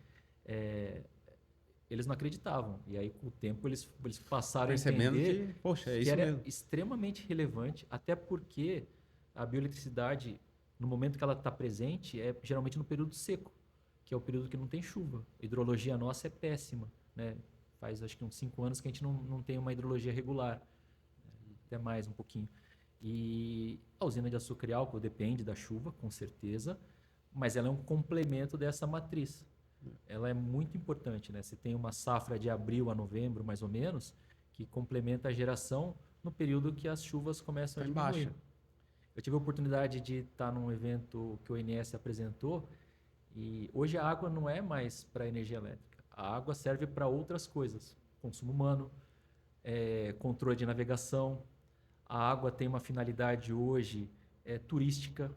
eles não acreditavam. E aí, com o tempo, eles passaram a entender que era mesmo. Extremamente relevante, até porque a bioeletricidade, no momento que ela está presente, é geralmente no período seco, que é o período que não tem chuva. A hidrologia nossa é péssima. Né? Faz acho que uns 5 anos que a gente não tem uma hidrologia regular. Até mais um pouquinho. E a usina de açúcar e álcool depende da chuva, com certeza, mas ela é um complemento dessa matriz. Ela é muito importante, né? Você tem uma safra de abril a novembro, mais ou menos, que complementa a geração no período que as chuvas começam a diminuir. Eu tive a oportunidade de estar num evento que o ONS apresentou, e hoje a água não é mais para energia elétrica. A água serve para outras coisas. Consumo humano, controle de navegação. A água tem uma finalidade hoje turística.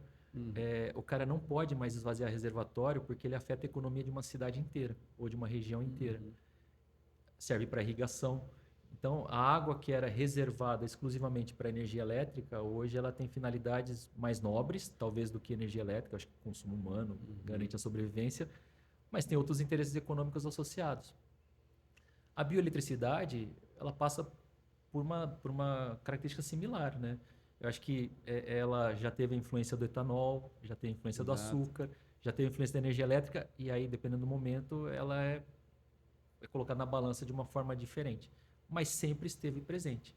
O cara não pode mais esvaziar reservatório porque ele afeta a economia de uma cidade inteira ou de uma região inteira. Serve para irrigação. Então, a água que era reservada exclusivamente para energia elétrica, hoje ela tem finalidades mais nobres, talvez, do que energia elétrica. Acho que o consumo humano garante a sobrevivência, mas tem outros interesses econômicos associados. A bioeletricidade, ela passa por uma característica similar, né? Eu acho que ela já teve a influência do etanol, já teve a influência do açúcar, já teve a influência da energia elétrica, e aí, dependendo do momento, ela é colocada na balança de uma forma diferente. Mas sempre esteve presente.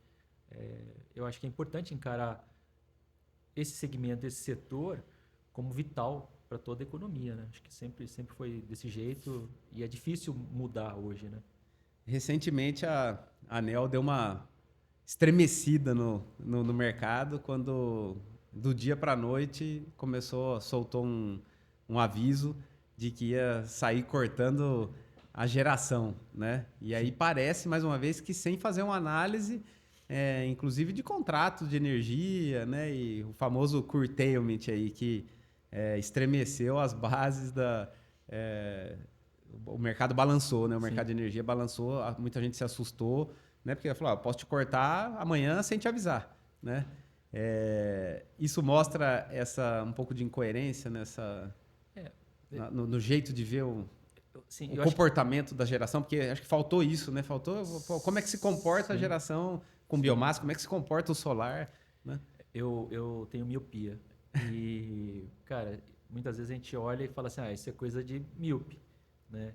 Eu acho que é importante encarar esse segmento, esse setor, como vital para toda a economia, né? Acho que sempre foi desse jeito e é difícil mudar hoje, né? Recentemente, a ANEEL deu uma estremecida no mercado quando, do dia para a noite, soltou um aviso de que ia sair cortando a geração, né? E aí Sim. parece, mais uma vez, que sem fazer uma análise, inclusive de contratos de energia, né? E o famoso curtailment aí, que estremeceu as bases é, o mercado balançou, né? O Sim. mercado de energia balançou, muita gente se assustou, né? Porque ela falou, posso te cortar amanhã sem te avisar, né? Isso mostra um pouco de incoerência É, no jeito de ver sim, o eu acho que comportamento da geração, porque acho que faltou isso, né? Faltou como é que se comporta a sim, geração com sim. biomassa, como é que se comporta o solar, né? Eu tenho miopia. E, cara, muitas vezes a gente olha e fala assim, isso é coisa de míope, né?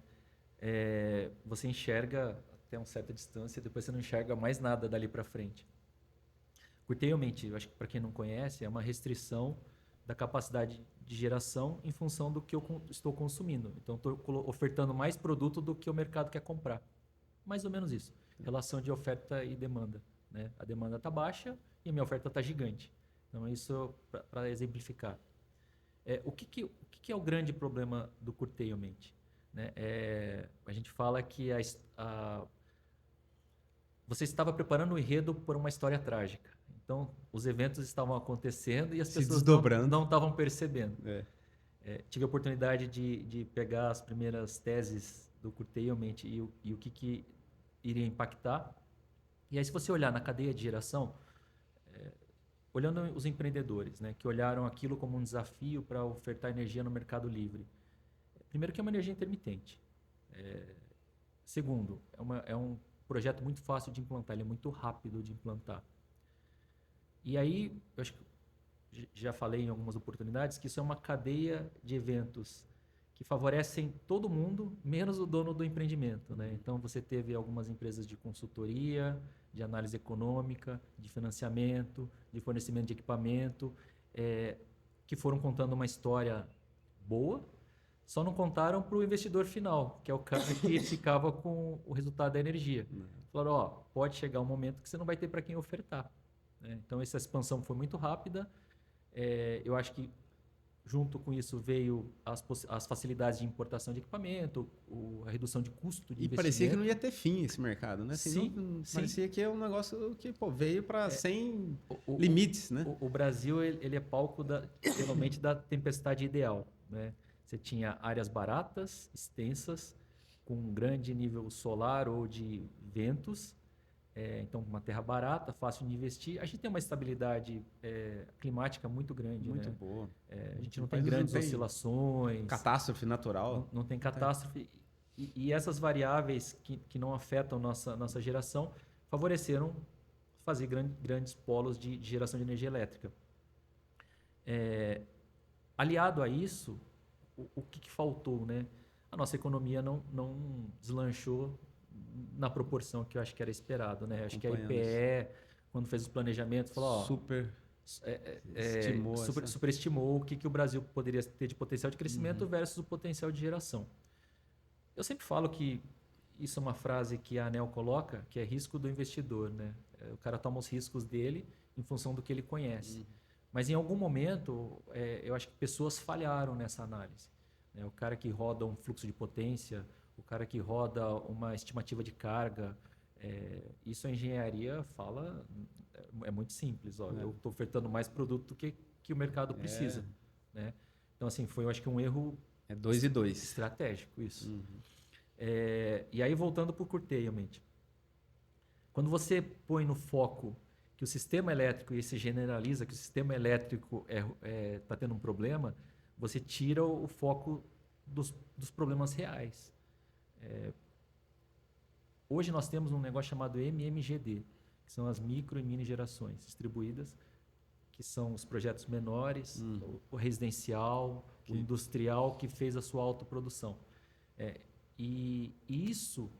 Você enxerga até uma certa distância, depois você não enxerga mais nada dali para frente. Curtailment, eu acho que para quem não conhece, é uma restrição da capacidade de geração em função do que eu estou consumindo. Então, estou ofertando mais produto do que o mercado quer comprar. Mais ou menos isso. Relação de oferta e demanda, né? A demanda está baixa e a minha oferta está gigante. Então, isso para exemplificar. O que é o grande problema do curtailment? Né? A gente fala que você estava preparando o enredo por uma história trágica. Então, os eventos estavam acontecendo e as Se pessoas desdobrando. não estavam percebendo. É. Tive a oportunidade de pegar as primeiras teses do curtailment e o que iria impactar. E aí, se você olhar na cadeia de geração, olhando os empreendedores, né, que olharam aquilo como um desafio para ofertar energia no mercado livre. Primeiro que é uma energia intermitente. Segundo, é um projeto muito fácil de implantar, ele é muito rápido de implantar. E aí, eu acho que já falei em algumas oportunidades que isso é uma cadeia de eventos que favorecem todo mundo, menos o dono do empreendimento, né? Então, você teve algumas empresas de consultoria, de análise econômica, de financiamento, de fornecimento de equipamento, que foram contando uma história boa, só não contaram para o investidor final, que é o cara que ficava com o resultado da energia. Falaram, pode chegar um momento que você não vai ter para quem ofertar, né? Então, essa expansão foi muito rápida. Eu acho que junto com isso veio as facilidades de importação de equipamento, a redução de custo de E investimento. parecia que não ia ter fim esse mercado, né? Assim, Sim, sim. Parecia que é um negócio que veio para sem O, limites, né? o Brasil ele é palco geralmente da tempestade ideal, né? Você tinha áreas baratas, extensas, com um grande nível solar ou de ventos. Então, uma terra barata, fácil de investir. A gente tem uma estabilidade climática muito grande, Muito né? boa. A gente O não tem país grandes não tem oscilações, catástrofe natural. não tem catástrofe. E essas variáveis que não afetam nossa geração favoreceram fazer grandes polos de geração de energia elétrica. Aliado a isso, o que faltou, né? A nossa economia não deslanchou na proporção que eu acho que era esperado, né? Acho que a Acompanhando isso. IPE, quando fez os planejamentos, falou, Super estimou superestimou o que o Brasil poderia ter de potencial de crescimento versus o potencial de geração. Eu sempre falo que isso é uma frase que a ANEEL coloca, que é risco do investidor, né? O cara toma os riscos dele em função do que ele conhece. Mas em algum momento, eu acho que pessoas falharam nessa análise, né? O cara que roda um fluxo de potência, o cara que roda uma estimativa de carga, isso a engenharia fala, é muito simples. Eu estou ofertando mais produto do que o mercado precisa, né? Então, assim, foi, eu acho que um erro 2 e 2. estratégico isso. E aí, voltando para o curtailment. Quando você põe no foco que o sistema elétrico, e se generaliza que o sistema elétrico está tendo um problema, você tira o foco dos problemas reais. Hoje nós temos um negócio chamado MMGD, que são as micro e mini gerações distribuídas, que são os projetos menores, o residencial, o industrial que fez a sua autoprodução. E isso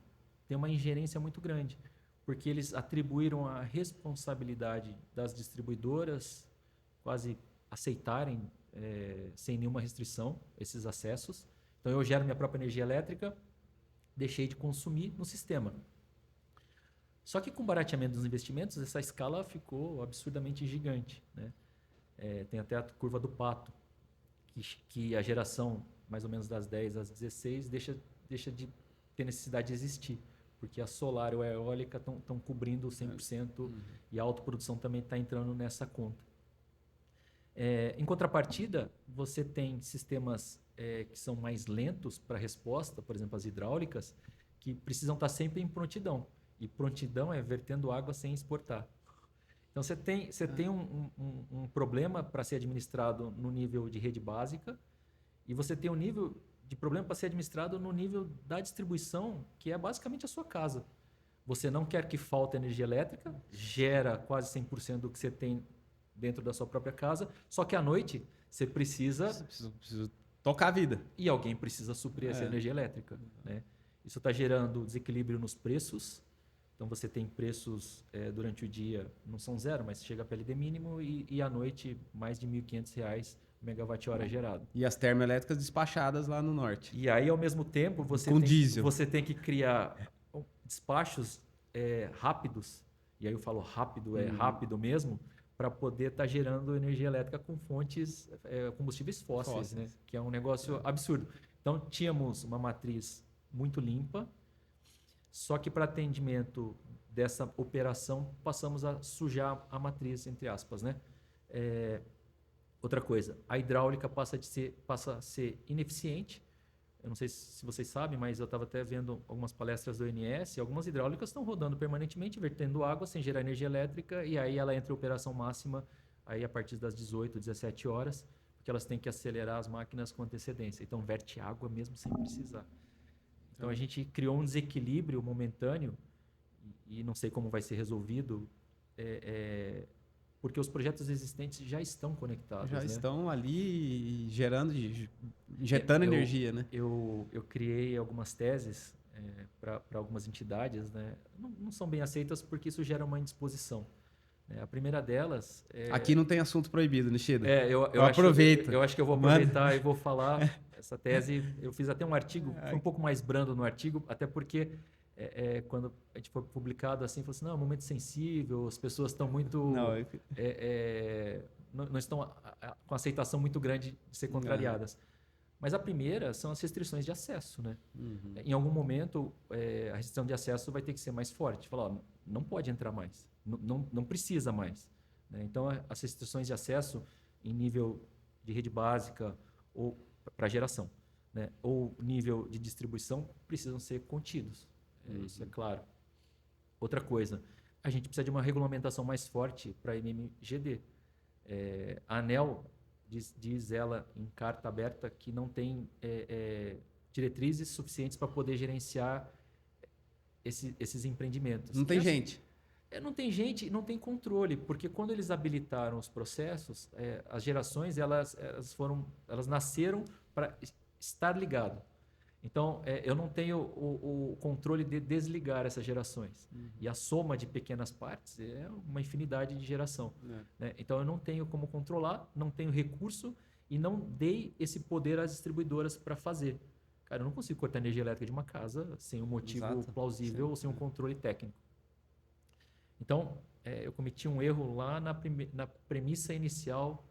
tem uma ingerência muito grande, porque eles atribuíram a responsabilidade das distribuidoras quase aceitarem sem nenhuma restrição esses acessos. Então eu gero minha própria energia elétrica, deixei de consumir no sistema. Só que com o barateamento dos investimentos, essa escala ficou absurdamente gigante, né? Tem até a curva do pato, que a geração mais ou menos das 10 às 16 deixa de ter necessidade de existir, porque a solar ou a eólica estão cobrindo 100% e a autoprodução também está entrando nessa conta. Em contrapartida, você tem sistemas que são mais lentos para resposta, por exemplo, as hidráulicas, que precisam estar sempre em prontidão. E prontidão é vertendo água sem exportar. Então, você tem um problema para ser administrado no nível de rede básica e você tem um nível de problema para ser administrado no nível da distribuição, que é basicamente a sua casa. Você não quer que falte energia elétrica, gera quase 100% do que você tem dentro da sua própria casa, só que à noite você precisa tocar a vida. E alguém precisa suprir essa energia elétrica, né? Isso está gerando desequilíbrio nos preços. Então você tem preços durante o dia, não são zero, mas chega a PLD mínimo e à noite mais de R$ 1.500 megawatt-hora gerado. E as termoelétricas despachadas lá no norte. E aí, ao mesmo tempo, você tem que criar despachos rápidos, e aí eu falo rápido, rápido mesmo, para poder estar gerando energia elétrica com fontes, combustíveis fósseis, né? Que é um negócio absurdo. Então, tínhamos uma matriz muito limpa, só que para atendimento dessa operação, passamos a sujar a matriz, entre aspas, né? Outra coisa, a hidráulica passa a ser ineficiente. Eu não sei se vocês sabem, mas eu estava até vendo algumas palestras do ONS, e algumas hidráulicas estão rodando permanentemente, vertendo água sem gerar energia elétrica, e aí ela entra em operação máxima aí a partir das 18, 17 horas, porque elas têm que acelerar as máquinas com antecedência. Então, verte água mesmo sem precisar. Então, a gente criou um desequilíbrio momentâneo, e não sei como vai ser resolvido, porque os projetos existentes já estão conectados. Já né? estão ali injetando energia, né? Eu criei algumas teses para algumas entidades, né? Não são bem aceitas porque isso gera uma indisposição. A primeira delas... Aqui não tem assunto proibido, Nishida. Eu aproveito. Eu acho que eu vou aproveitar e vou falar essa tese. Eu fiz até um artigo, foi um pouco mais brando no artigo, até porque quando a gente foi publicado assim, falou assim, não, é um momento sensível, as pessoas estão muito... Não estão com aceitação muito grande de ser contrariadas. Mas a primeira são as restrições de acesso, né? Em algum momento, a restrição de acesso vai ter que ser mais forte. Falar, ó, não pode entrar mais, não precisa mais. Né? Então, as restrições de acesso em nível de rede básica ou para geração, né? Ou nível de distribuição precisam ser contidos. Isso é claro. Outra coisa, a gente precisa de uma regulamentação mais forte para a MMGD. A ANEEL diz ela em carta aberta que não tem diretrizes suficientes para poder gerenciar esses empreendimentos. Não tem gente. Não tem gente e não tem controle, porque quando eles habilitaram os processos, as gerações elas nasceram para estar ligado. Então, eu não tenho o controle de desligar essas gerações. E a soma de pequenas partes é uma infinidade de geração. Né? Então, eu não tenho como controlar, não tenho recurso e não dei esse poder às distribuidoras para fazer. Cara, eu não consigo cortar energia elétrica de uma casa sem um motivo plausível ou sem um controle técnico. Então, eu cometi um erro lá na premissa inicial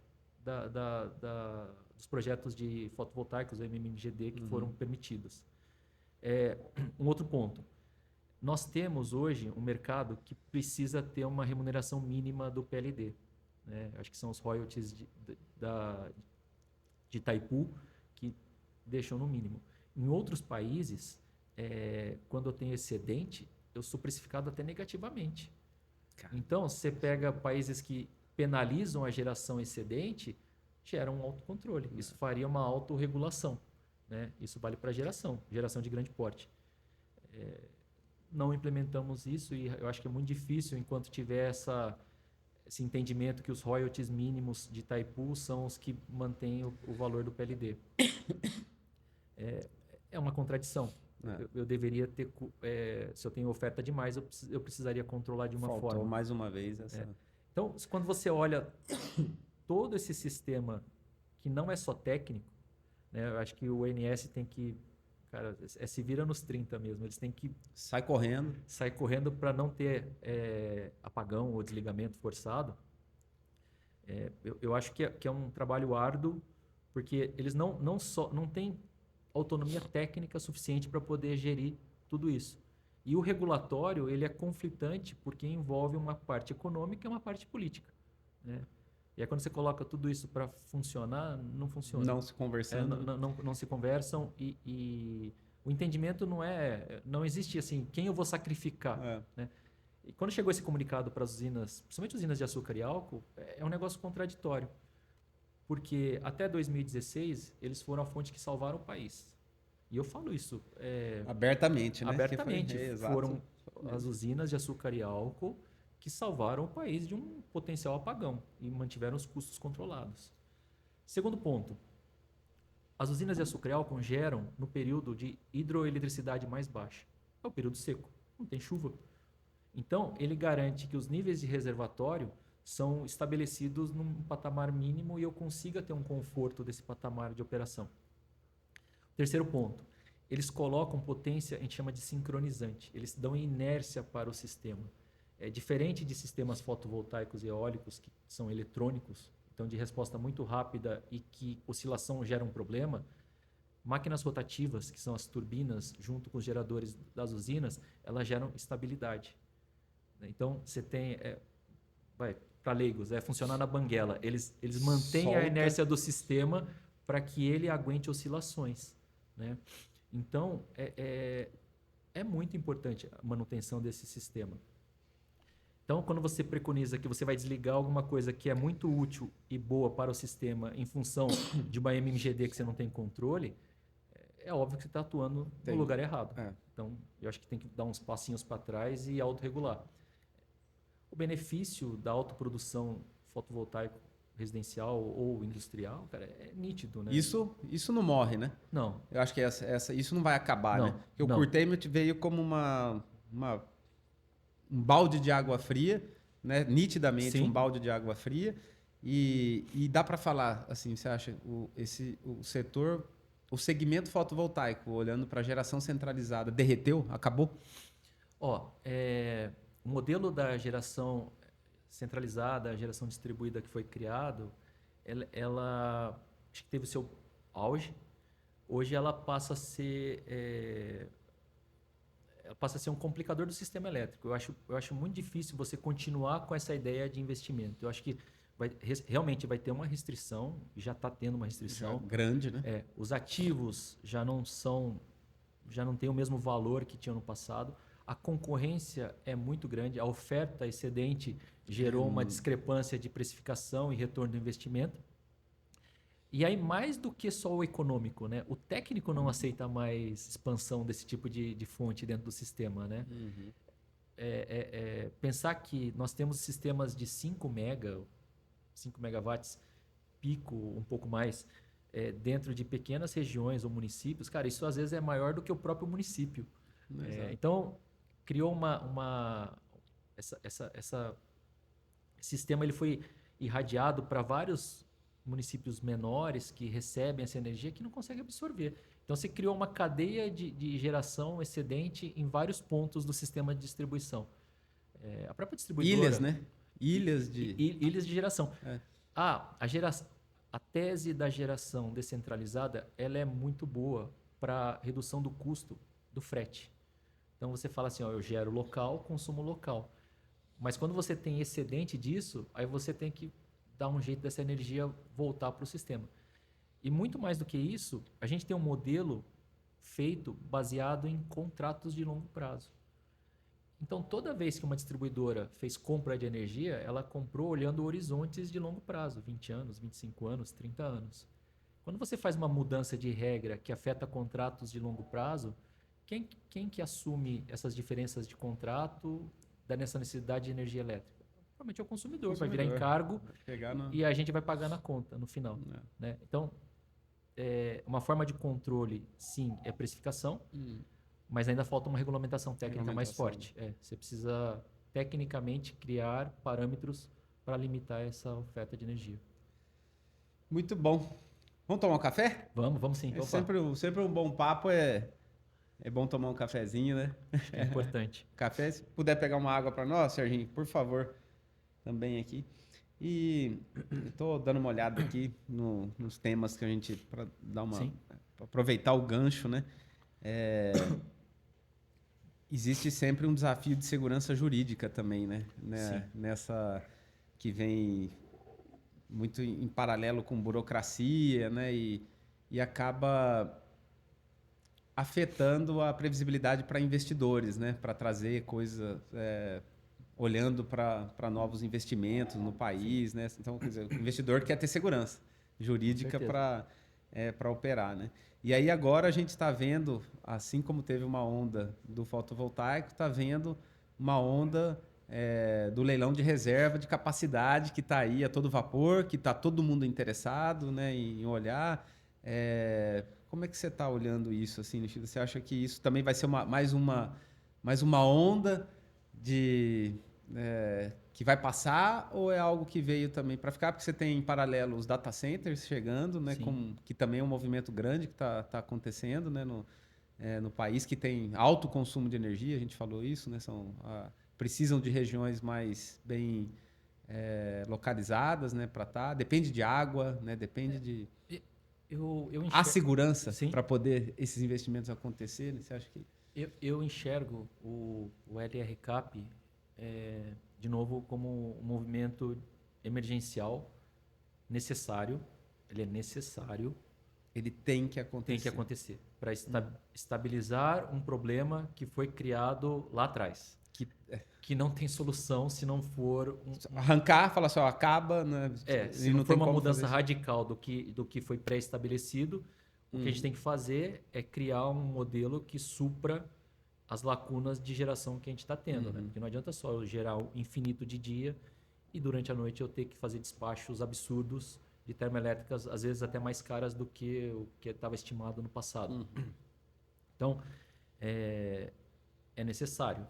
dos projetos de fotovoltaicos, o MMGD, que foram permitidos. Um outro ponto. Nós temos hoje um mercado que precisa ter uma remuneração mínima do PLD. Né? Acho que são os royalties de Itaipu que deixam no mínimo. Em outros países, quando eu tenho excedente, eu sou precificado até negativamente. Então, você pega países que penalizam a geração excedente, gera um autocontrole. Isso faria uma autorregulação. Né? Isso vale para geração de grande porte. Não implementamos isso e eu acho que é muito difícil enquanto tiver esse entendimento que os royalties mínimos de Itaipu são os que mantêm o valor do PLD. É uma contradição. Eu deveria ter... se eu tenho oferta demais, eu precisaria controlar de uma forma. Faltou mais uma vez essa... Então, quando você olha todo esse sistema que não é só técnico, né? Eu acho que o ONS tem que, cara, se vira nos 30 mesmo. Eles têm que Sai correndo. sair correndo para não ter apagão ou desligamento forçado. Eu acho que é um trabalho árduo, porque eles não têm autonomia técnica suficiente para poder gerir tudo isso. E o regulatório ele é conflitante porque envolve uma parte econômica e uma parte política, né? E aí quando você coloca tudo isso para funcionar, não funciona. Não se conversando. Não se conversam e o entendimento não existe assim, quem eu vou sacrificar, né? E quando chegou esse comunicado para as usinas, principalmente usinas de açúcar e álcool, é um negócio contraditório. Porque até 2016, eles foram a fonte que salvaram o país. E eu falo isso Abertamente, né? abertamente. Exato. Foram as usinas de açúcar e álcool que salvaram o país de um potencial apagão e mantiveram os custos controlados. Segundo ponto, as usinas de açúcar e álcool geram no período de hidroeletricidade mais baixa. É o período seco, não tem chuva. Então, ele garante que os níveis de reservatório são estabelecidos num patamar mínimo e eu consiga ter um conforto desse patamar de operação. Terceiro ponto, eles colocam potência, a gente chama de sincronizante. Eles dão inércia para o sistema. É diferente de sistemas fotovoltaicos e eólicos, que são eletrônicos, então de resposta muito rápida e que oscilação gera um problema. Máquinas rotativas, que são as turbinas, junto com os geradores das usinas, elas geram estabilidade. Então, você tem... para leigos, funcionar na banguela. Eles mantêm a inércia do sistema para que ele aguente oscilações, né? Então, é muito importante a manutenção desse sistema. Então, quando você preconiza que você vai desligar alguma coisa que é muito útil e boa para o sistema em função de uma MMGD que você não tem controle, é óbvio que você está atuando no lugar errado. Então, eu acho que tem que dar uns passinhos para trás e autorregular. O benefício da autoprodução fotovoltaico residencial ou industrial, cara, é nítido, né? Isso não morre, né? Não. Eu acho que isso não vai acabar, Não, né? Porque o não. curtailment veio como um balde de água fria, né? Nitidamente Sim. um balde de água fria. E dá para falar, assim, você acha, o setor, o segmento fotovoltaico, olhando para a geração centralizada, derreteu? Acabou? O modelo da geração centralizada, a geração distribuída que foi criado, ela acho que teve o seu auge. Hoje ela passa a ser um complicador do sistema elétrico. Eu acho muito difícil você continuar com essa ideia de investimento. Eu acho que realmente vai ter uma restrição, já está tendo uma restrição. Já grande, né? Os ativos já não têm o mesmo valor que tinham no passado. A concorrência é muito grande, a oferta excedente gerou uma discrepância de precificação e retorno do investimento. E aí, mais do que só o econômico, né? O técnico não aceita mais expansão desse tipo de fonte dentro do sistema, né? Pensar que nós temos sistemas de 5 megawatts pico, um pouco mais, dentro de pequenas regiões ou municípios, cara, isso às vezes é maior do que o próprio município. Então, criou esse sistema, ele foi irradiado para vários municípios menores que recebem essa energia que não conseguem absorver. Então, se criou uma cadeia de geração excedente em vários pontos do sistema de distribuição. A própria distribuidora... Ilhas, né? Ilhas de geração. A tese da geração descentralizada ela é muito boa para redução do custo do frete. Então, você fala assim, eu gero local, consumo local. Mas quando você tem excedente disso, aí você tem que dar um jeito dessa energia voltar para o sistema. E muito mais do que isso, a gente tem um modelo feito baseado em contratos de longo prazo. Então, toda vez que uma distribuidora fez compra de energia, ela comprou olhando horizontes de longo prazo, 20 anos, 25 anos, 30 anos. Quando você faz uma mudança de regra que afeta contratos de longo prazo, quem que assume essas diferenças de contrato nessa necessidade de energia elétrica? Provavelmente é o consumidor. Vai virar encargo e a gente vai pagar na conta no final. Né? Então, uma forma de controle, sim, é precificação, mas ainda falta uma regulamentação técnica mais forte. Você precisa, tecnicamente, criar parâmetros para limitar essa oferta de energia. Muito bom. Vamos tomar um café? Vamos sim. É Opa, sempre um bom papo, é bom tomar um cafezinho, né? é importante. Café, se puder pegar uma água para nós, Serginho, por favor, também aqui. E eu tô dando uma olhada aqui nos temas que a gente, para dar uma, Sim, pra aproveitar o gancho, né? Existe sempre um desafio de segurança jurídica também, né? sim. Nessa que vem muito em paralelo com burocracia, né? E acaba afetando a previsibilidade para investidores, né? Para trazer coisas, olhando para novos investimentos no país, né? Então, quer dizer, o investidor quer ter segurança Com jurídica certeza. para operar, né? E aí agora a gente está vendo, assim como teve uma onda do fotovoltaico, está vendo uma onda do leilão de reserva de capacidade que está aí a todo vapor, que está todo mundo interessado, né, em olhar. Como é que você está olhando isso, assim, Nishida? Você acha que isso também vai ser mais uma onda de que vai passar ou é algo que veio também para ficar? Porque você tem em paralelo os data centers chegando, né, Sim. que também é um movimento grande que está acontecendo, né, no país que tem alto consumo de energia, a gente falou isso, né, precisam de regiões mais bem localizadas, né, para estar. Depende de água, né, depende de E- eu a enxergo. segurança Sim. para poder esses investimentos acontecerem. Você acha que Eu enxergo o LR Cap, de novo, como um movimento emergencial necessário. Ele é necessário, ele tem que tem que acontecer? acontecer para estabilizar um problema que foi criado lá atrás, Que que não tem solução se não for arrancar, falar só, acaba, né? se E não não for tem uma como fazer mudança isso. radical do que foi pré-estabelecido. O que a gente tem que fazer é criar um modelo que supra as lacunas de geração que a gente está tendo, né? Porque não adianta só eu gerar o infinito de dia e durante a noite eu ter que fazer despachos absurdos de termoelétricas, às vezes até mais caras do que o que estava estimado no passado. Então, é necessário.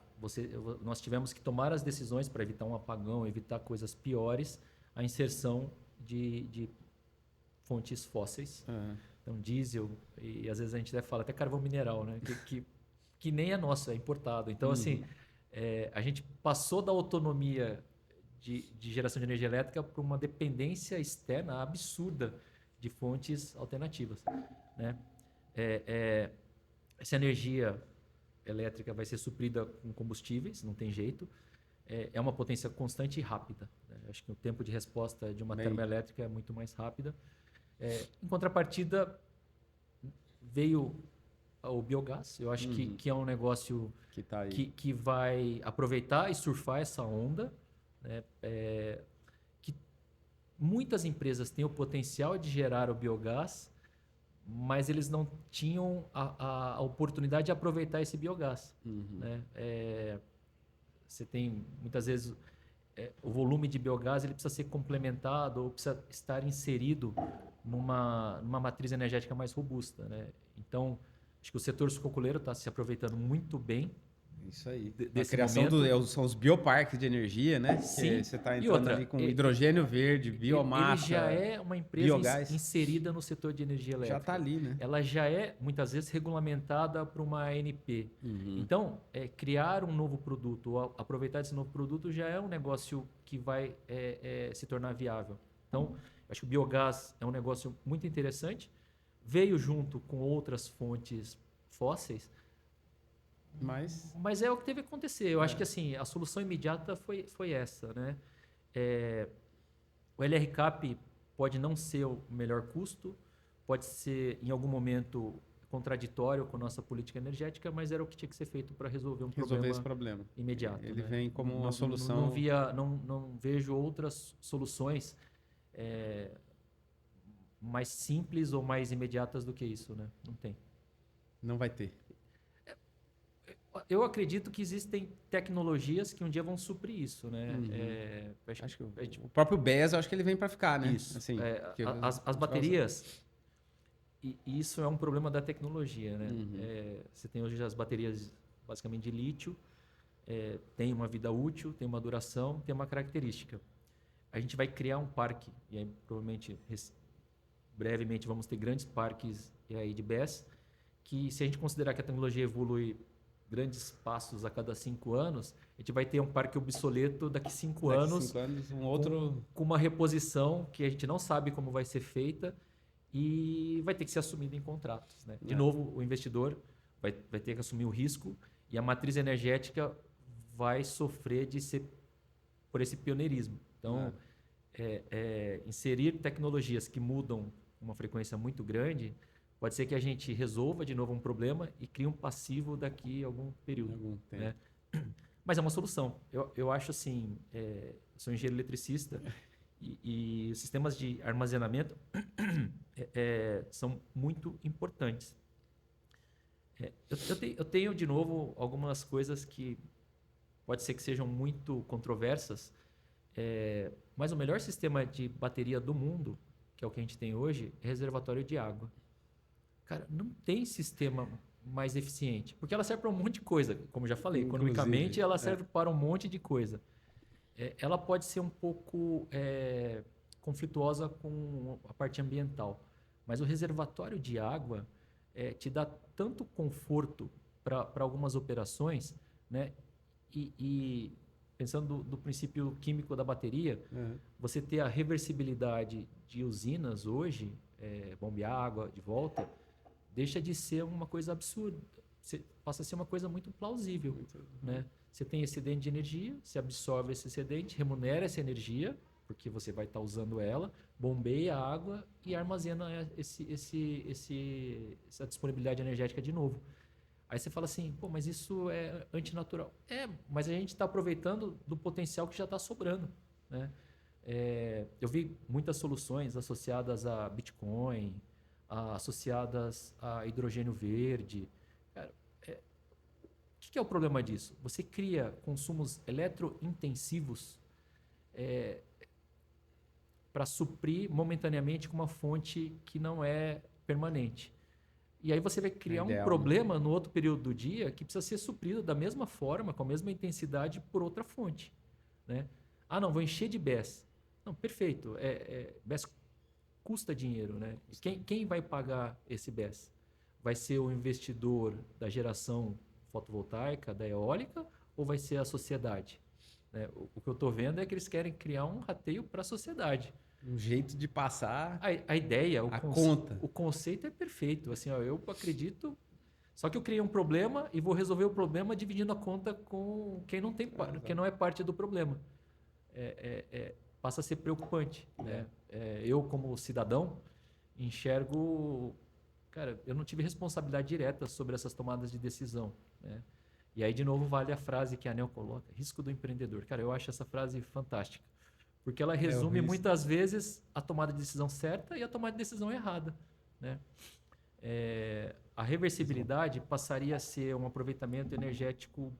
Nós tivemos que tomar as decisões para evitar um apagão, evitar coisas piores, a inserção de fontes fósseis. Então, diesel, e às vezes a gente até fala até carvão mineral, né? Que nem é nosso, é importado. Então, assim, a gente passou da autonomia de geração de energia elétrica para uma dependência externa absurda de fontes alternativas, né? Essa energia elétrica vai ser suprida com combustíveis, não tem jeito. É uma potência constante e rápida, né? Acho que o tempo de resposta de uma termoelétrica é muito mais rápida. Em contrapartida, veio o biogás. Eu acho que é um negócio Que tá aí. que vai aproveitar e surfar essa onda, né? Que muitas empresas têm o potencial de gerar o biogás, mas eles não tinham a oportunidade de aproveitar esse biogás, né? Você tem muitas vezes o volume de biogás ele precisa ser complementado ou precisa estar inserido numa matriz energética mais robusta, né? Então, acho que o setor sucrocoleiro está se aproveitando muito bem Isso aí. A desse criação momento. são os bioparques de energia, né? Sim. Que você está E entrando ali outra, com hidrogênio verde, ele já biomassa, é uma empresa biogás. inserida no setor de energia Já está elétrica. ali, né? Ela já é, muitas vezes, regulamentada por uma ANP. Então, criar um novo produto, ou aproveitar esse novo produto, já é um negócio que vai se tornar viável. Então, acho que o biogás é um negócio muito interessante. Veio junto com outras fontes fósseis, mas é o que teve que acontecer. Eu acho que assim, a solução imediata foi essa, né? O LR Cap pode não ser o melhor custo, pode ser em algum momento contraditório com a nossa política energética, mas era o que tinha que ser feito para resolver um Resolver esse problema problema. imediato. Ele Né? vem como uma solução. Não vejo outras soluções mais simples ou mais imediatas do que isso, né? Não tem. Não vai ter. Eu acredito que existem tecnologias que um dia vão suprir isso, né? Acho que o próprio BES, eu acho que ele vem para ficar, né? Isso. Assim, As baterias, e isso é um problema da tecnologia, né? Você tem hoje as baterias basicamente de lítio, tem uma vida útil, tem uma duração, tem uma característica. A gente vai criar um parque, e aí provavelmente brevemente vamos ter grandes parques aí de BESS, que se a gente considerar que a tecnologia evolui grandes passos a cada 5 anos, a gente vai ter um parque obsoleto daqui 5 anos, 5 anos, um outro... com uma reposição que a gente não sabe como vai ser feita e vai ter que ser assumido em contratos, né? De novo, o investidor vai ter que assumir o risco e a matriz energética vai sofrer de ser por esse pioneirismo. Então, inserir tecnologias que mudam com uma frequência muito grande, pode ser que a gente resolva de novo um problema e crie um passivo daqui a algum período. Algum tempo. Né? Mas é uma solução. Eu acho assim, sou engenheiro eletricista e os sistemas de armazenamento são muito importantes. Eu tenho, de novo, algumas coisas que pode ser que sejam muito controversas, mas o melhor sistema de bateria do mundo, que é o que a gente tem hoje, é reservatório de água. Cara, não tem sistema mais eficiente, porque ela serve para um monte de coisa, como já falei. Inclusive, economicamente ela serve para um monte de coisa. Ela pode ser um pouco conflituosa com a parte ambiental, mas o reservatório de água te dá tanto conforto para algumas operações, né? E pensando do princípio químico da bateria, você ter a reversibilidade de usinas hoje, bombear água de volta, deixa de ser uma coisa absurda. Passa a ser uma coisa muito plausível. Né? Você tem excedente de energia, você absorve esse excedente, remunera essa energia, porque você vai estar usando ela, bombeia a água e armazena essa disponibilidade energética de novo. Aí você fala assim, pô, mas isso é antinatural. Mas a gente está aproveitando do potencial que já está sobrando. Né? Eu vi muitas soluções associadas a Bitcoin, associadas a hidrogênio verde. Cara, o que é o problema disso? Você cria consumos eletrointensivos para suprir momentaneamente com uma fonte que não é permanente. E aí você vai criar um problema no outro período do dia que precisa ser suprido da mesma forma, com a mesma intensidade, por outra fonte. Né? Não, vou encher de BESS. Não, perfeito. BESS custa dinheiro. Né? Quem vai pagar esse BESS? Vai ser o investidor da geração fotovoltaica, da eólica, ou vai ser a sociedade? Né? O que eu estou vendo é que eles querem criar um rateio para a sociedade. Um jeito de passar a ideia, conta. O conceito é perfeito. Assim, eu acredito. Só que eu criei um problema e vou resolver o problema dividindo a conta com quem não tem, quem não é parte do problema. Passa a ser preocupante. Né? Eu, como cidadão, enxergo. Cara, eu não tive responsabilidade direta sobre essas tomadas de decisão. Né? E aí, de novo, vale a frase que a ANEEL coloca: risco do empreendedor. Cara, eu acho essa frase fantástica. Porque ela resume muitas vezes a tomada de decisão certa e a tomada de decisão errada. Né? A reversibilidade passaria a ser um aproveitamento energético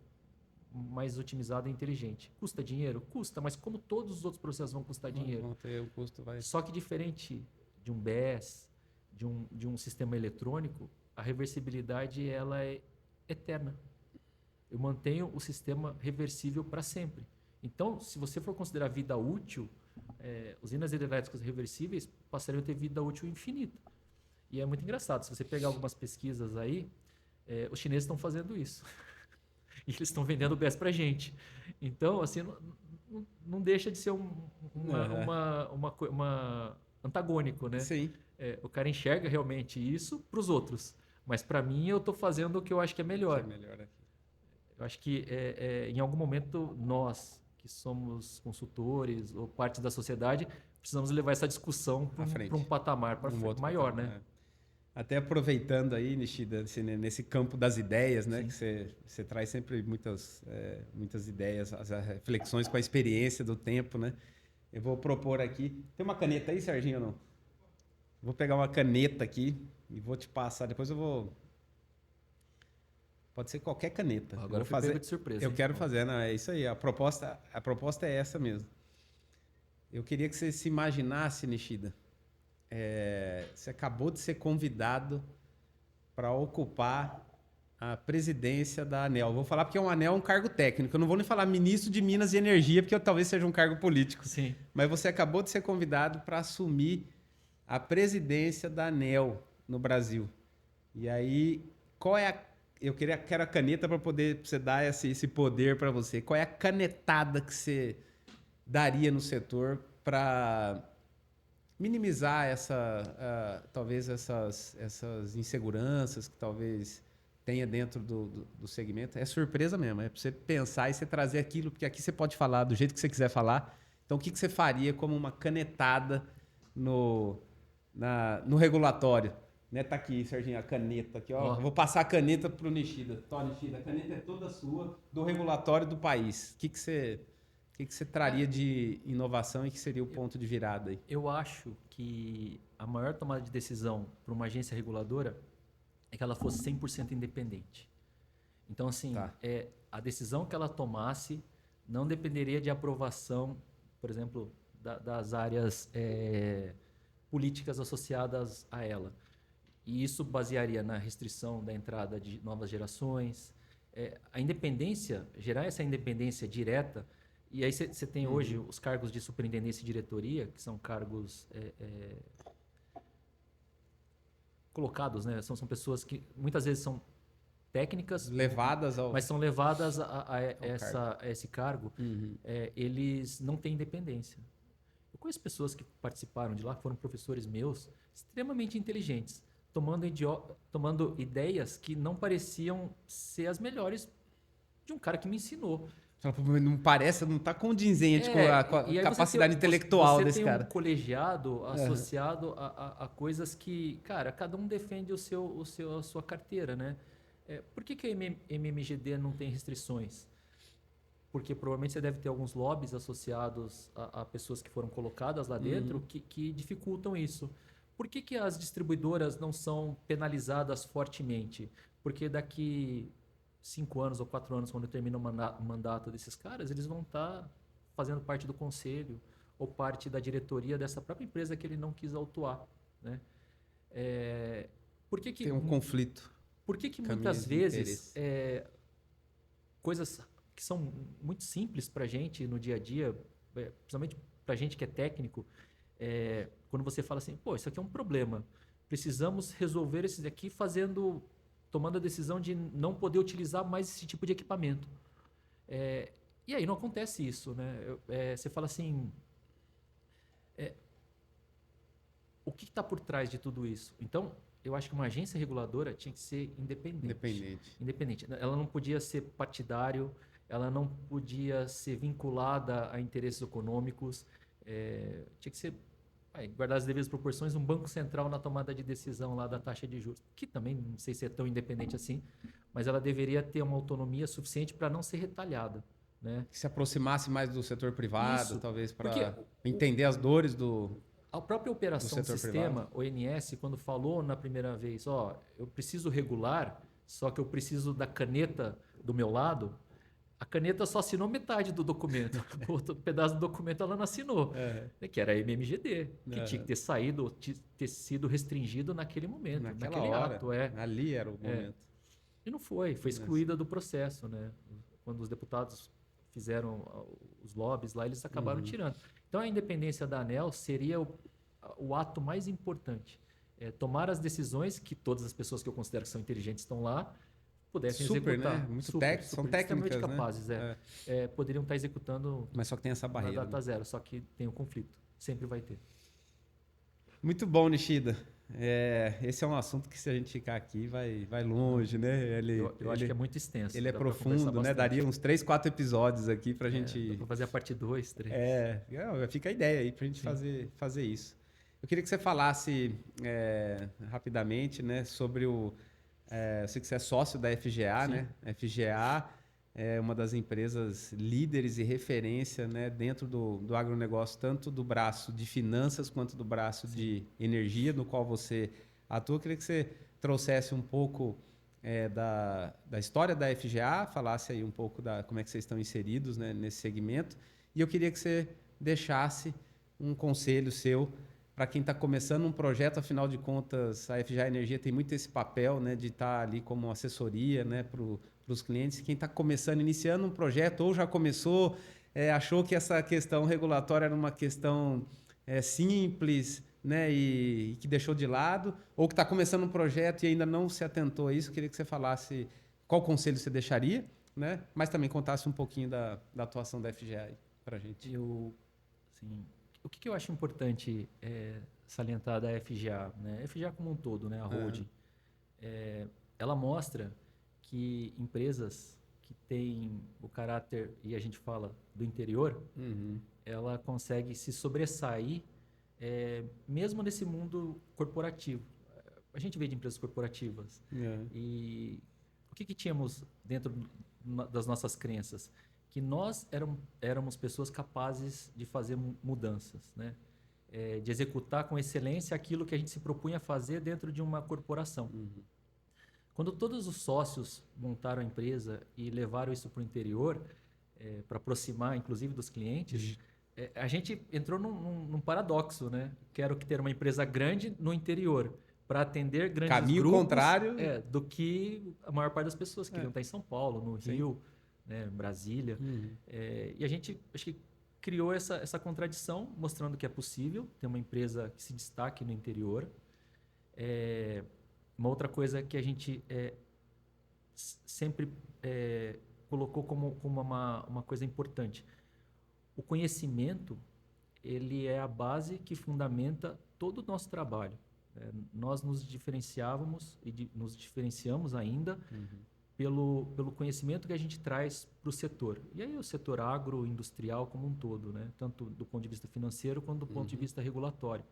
mais otimizado e inteligente. Custa dinheiro? Custa, mas como todos os outros processos vão custar dinheiro. O custo vai... Só que diferente de um BESS, de um sistema eletrônico, a reversibilidade ela é eterna. Eu mantenho o sistema reversível para sempre. Então, se você for considerar vida útil, usinas hidrelétricas reversíveis passariam a ter vida útil infinita. E é muito engraçado. Se você pegar algumas pesquisas aí, os chineses estão fazendo isso. E eles estão vendendo BESS para a gente. Então, assim, não deixa de ser uma antagônico, né? Sim. O cara enxerga realmente isso para os outros. Mas para mim, eu estou fazendo o que eu acho que é melhor. Eu acho que em algum momento nós, que somos consultores ou parte da sociedade, precisamos levar essa discussão para um patamar maior, né? Até aproveitando aí, Nishida, nesse campo das ideias, né? Que você traz sempre muitas ideias, as reflexões com a experiência do tempo, né? Eu vou propor aqui... Tem uma caneta aí, Serginho, ou não? Vou pegar uma caneta aqui e vou te passar. Depois eu vou... Pode ser qualquer caneta. Agora eu vou fazer de surpresa. Eu quero fazer, não, é isso aí. A proposta é essa mesmo. Eu queria que você se imaginasse, Nishida. Você acabou de ser convidado para ocupar a presidência da ANEEL. Vou falar porque a ANEEL é um cargo técnico. Eu não vou nem falar ministro de Minas e Energia, porque talvez seja um cargo político. Sim. Mas você acabou de ser convidado para assumir a presidência da ANEEL no Brasil. E aí, qual é a... quero a caneta para poder pra você dar esse poder para você. Qual é a canetada que você daria no setor para minimizar talvez essas inseguranças que talvez tenha dentro do segmento? É surpresa mesmo, é para você pensar e você trazer aquilo, porque aqui você pode falar do jeito que você quiser falar. Então, o que você faria como uma canetada no regulatório? Né, tá aqui, Serginho, a caneta aqui, ó. Eu vou passar a caneta pro Nishida. Tó, Nishida, a caneta é toda sua do regulatório do país. O que você traria de inovação e que seria o ponto de virada aí? Eu acho que a maior tomada de decisão para uma agência reguladora é que ela fosse 100% independente. Então, assim, Tá. a decisão que ela tomasse não dependeria de aprovação, por exemplo, das áreas políticas associadas a ela. E isso basearia na restrição da entrada de novas gerações. A independência, gerar essa independência direta, e aí você tem hoje os cargos de superintendência e diretoria, que são cargos colocados, né? São pessoas que muitas vezes são técnicas, mas são levadas a esse cargo. Eles não têm independência. Eu conheço pessoas que participaram de lá, foram professores meus, extremamente inteligentes, tomando ideias que não pareciam ser as melhores de um cara que me ensinou. Não parece, não está condizente com a capacidade intelectual desse cara. Você tem um colegiado associado a coisas que, cara, cada um defende a sua carteira, né? Por que a MMGD não tem restrições? Porque provavelmente você deve ter alguns lobbies associados a pessoas que foram colocadas lá dentro que dificultam isso. Por que as distribuidoras não são penalizadas fortemente? Porque daqui 5 anos ou 4 anos, quando termina o mandato desses caras, eles vão estar fazendo parte do conselho ou parte da diretoria dessa própria empresa que ele não quis autuar, né? Tem um conflito. Por que muitas vezes coisas que são muito simples para a gente no dia a dia, principalmente para a gente que é técnico, quando você fala assim, pô, isso aqui é um problema, precisamos resolver esse daqui tomando a decisão de não poder utilizar mais esse tipo de equipamento. E aí não acontece isso, né? Você fala assim, o que está por trás de tudo isso? Então, eu acho que uma agência reguladora tinha que ser independente. Ela não podia ser partidário, ela não podia ser vinculada a interesses econômicos, tinha que ser, guardar as devidas proporções, um banco central na tomada de decisão lá da taxa de juros, que também não sei se é tão independente assim, mas ela deveria ter uma autonomia suficiente para não ser retalhada, né? Que se aproximasse mais do setor privado, Isso, talvez, para entender as dores a própria operação do sistema, privado. ONS, quando falou na primeira vez, eu preciso regular, só que eu preciso da caneta do meu lado, a caneta só assinou metade do documento. O outro pedaço do documento ela não assinou, que era a MMGD, que tinha que ter saído, ter sido restringido naquele momento, naquele hora, ato. Ali era o momento. E não foi excluída do processo, né? Quando os deputados fizeram os lobbies lá, eles acabaram tirando. Então a independência da ANEEL seria o ato mais importante. Tomar as decisões que todas as pessoas que eu considero que são inteligentes estão lá, pudessem executar. Né? São técnicas, capazes, poderiam estar executando. Mas só que tem essa barreira. Na data zero, só que tem um conflito. Sempre vai ter. Muito bom, Nishida. Esse é um assunto que, se a gente ficar aqui, vai longe, né? Eu acho que é muito extenso. Ele é profundo, né? Daria uns 3, 4 episódios aqui pra gente... Pra fazer a parte 2, 3. Fica a ideia aí pra gente fazer isso. Eu queria que você falasse rapidamente, né, sobre eu sei que você é sócio da FGA, né? A FGA é uma das empresas líderes e referência, né, dentro do agronegócio, tanto do braço de finanças quanto do braço de energia, no qual você atua. Eu queria que você trouxesse um pouco da história da FGA, falasse aí um pouco como é que vocês estão inseridos, né, nesse segmento. E eu queria que você deixasse um conselho seu para quem está começando um projeto. Afinal de contas, a FGA Energia tem muito esse papel, né, de estar ali como assessoria, né, para os clientes. Quem está começando, iniciando um projeto ou já começou, achou que essa questão regulatória era uma questão simples, né, e que deixou de lado, ou que está começando um projeto e ainda não se atentou a isso. Eu queria que você falasse qual conselho você deixaria, né, mas também contasse um pouquinho da atuação da FGA para a gente. Assim, o que eu acho importante salientar da FGA, né? A FGA como um todo, né? A holding, ela mostra que empresas que têm o caráter, e a gente fala do interior, ela consegue se sobressair mesmo nesse mundo corporativo. A gente veio de empresas corporativas. E o que tínhamos dentro das nossas crenças? Que nós éramos pessoas capazes de fazer mudanças, né? De executar com excelência aquilo que a gente se propunha fazer dentro de uma corporação. Quando todos os sócios montaram a empresa e levaram isso para o interior, para aproximar, inclusive, dos clientes, a gente entrou num paradoxo, né? Quero ter uma empresa grande no interior para atender grandes Caminho grupos contrário do que a maior parte das pessoas que queriam estar em São Paulo, no Rio, né, Brasília. E a gente, acho que criou essa contradição, mostrando que é possível ter uma empresa que se destaque no interior. Uma outra coisa que a gente sempre colocou como uma coisa importante. O conhecimento, ele é a base que fundamenta todo o nosso trabalho. Nós nos diferenciávamos e nos diferenciamos ainda pelo conhecimento que a gente traz para o setor. E aí o setor agroindustrial como um todo, né? Tanto do ponto de vista financeiro quanto do ponto de vista regulatório.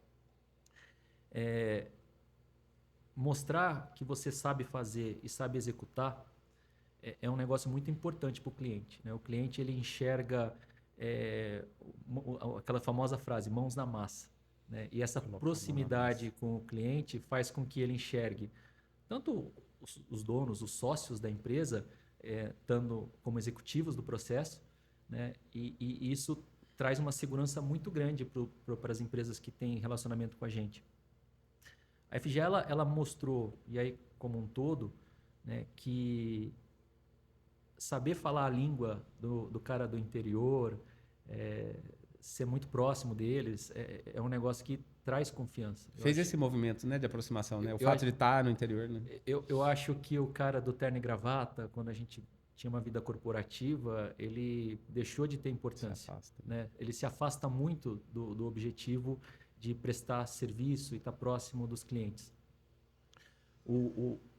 Mostrar que você sabe fazer e sabe executar é um negócio muito importante para o cliente, né? O cliente ele enxerga aquela famosa frase, mãos na massa, né? E essa proximidade com o cliente faz com que ele enxergue tanto os donos, os sócios da empresa, estando como executivos do processo, né? E isso traz uma segurança muito grande para as empresas que têm relacionamento com a gente. A FGA ela mostrou, e aí como um todo, né, que saber falar a língua do cara do interior, ser muito próximo deles, é um negócio que traz confiança. Fez esse movimento, né, de aproximação, né? O fato de estar no interior, né? Eu acho que o cara do terno e gravata, quando a gente tinha uma vida corporativa, ele deixou de ter importância. Né? Ele se afasta muito do objetivo de prestar serviço e estar próximo dos clientes.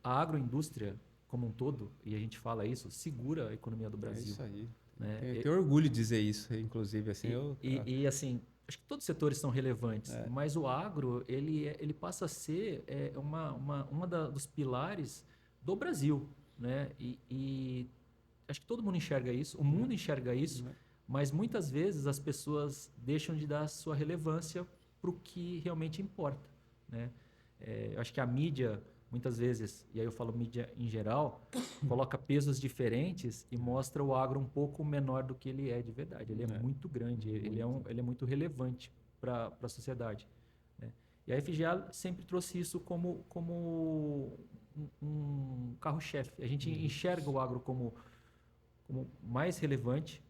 A agroindústria, como um todo, e a gente fala isso, segura a economia do Brasil. É isso aí. Né? Tenho orgulho de dizer isso, inclusive. Assim, e assim, acho que todos os setores são relevantes, mas o agro ele passa a ser dos pilares do Brasil. Né? E acho que todo mundo enxerga isso, o mundo enxerga isso, mas muitas vezes as pessoas deixam de dar sua relevância para o que realmente importa. Né? Eu acho que a mídia, muitas vezes, e aí eu falo mídia em geral, coloca pesos diferentes e mostra o agro um pouco menor do que ele é de verdade. Ele é muito grande, ele é muito relevante para a sociedade. Né? E a FGA sempre trouxe isso como um carro-chefe. A gente enxerga o agro como mais relevante.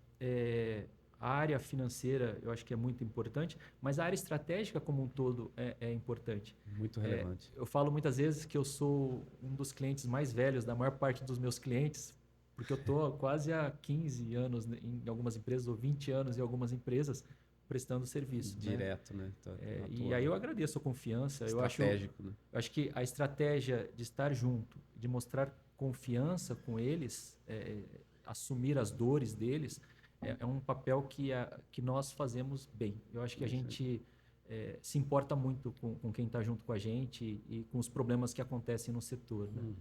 A área financeira eu acho que é muito importante, mas a área estratégica como um todo é importante. Muito relevante. Eu falo muitas vezes que eu sou um dos clientes mais velhos da maior parte dos meus clientes, porque eu estou quase há 15 anos em algumas empresas, ou 20 anos em algumas empresas, prestando serviço. Direto, né? E aí eu agradeço a confiança. Estratégico, né? Eu acho que a estratégia de estar junto, de mostrar confiança com eles, assumir as dores deles, é um papel que nós fazemos bem. Eu acho que a gente se importa muito com quem está junto com a gente e com os problemas que acontecem no setor. Né?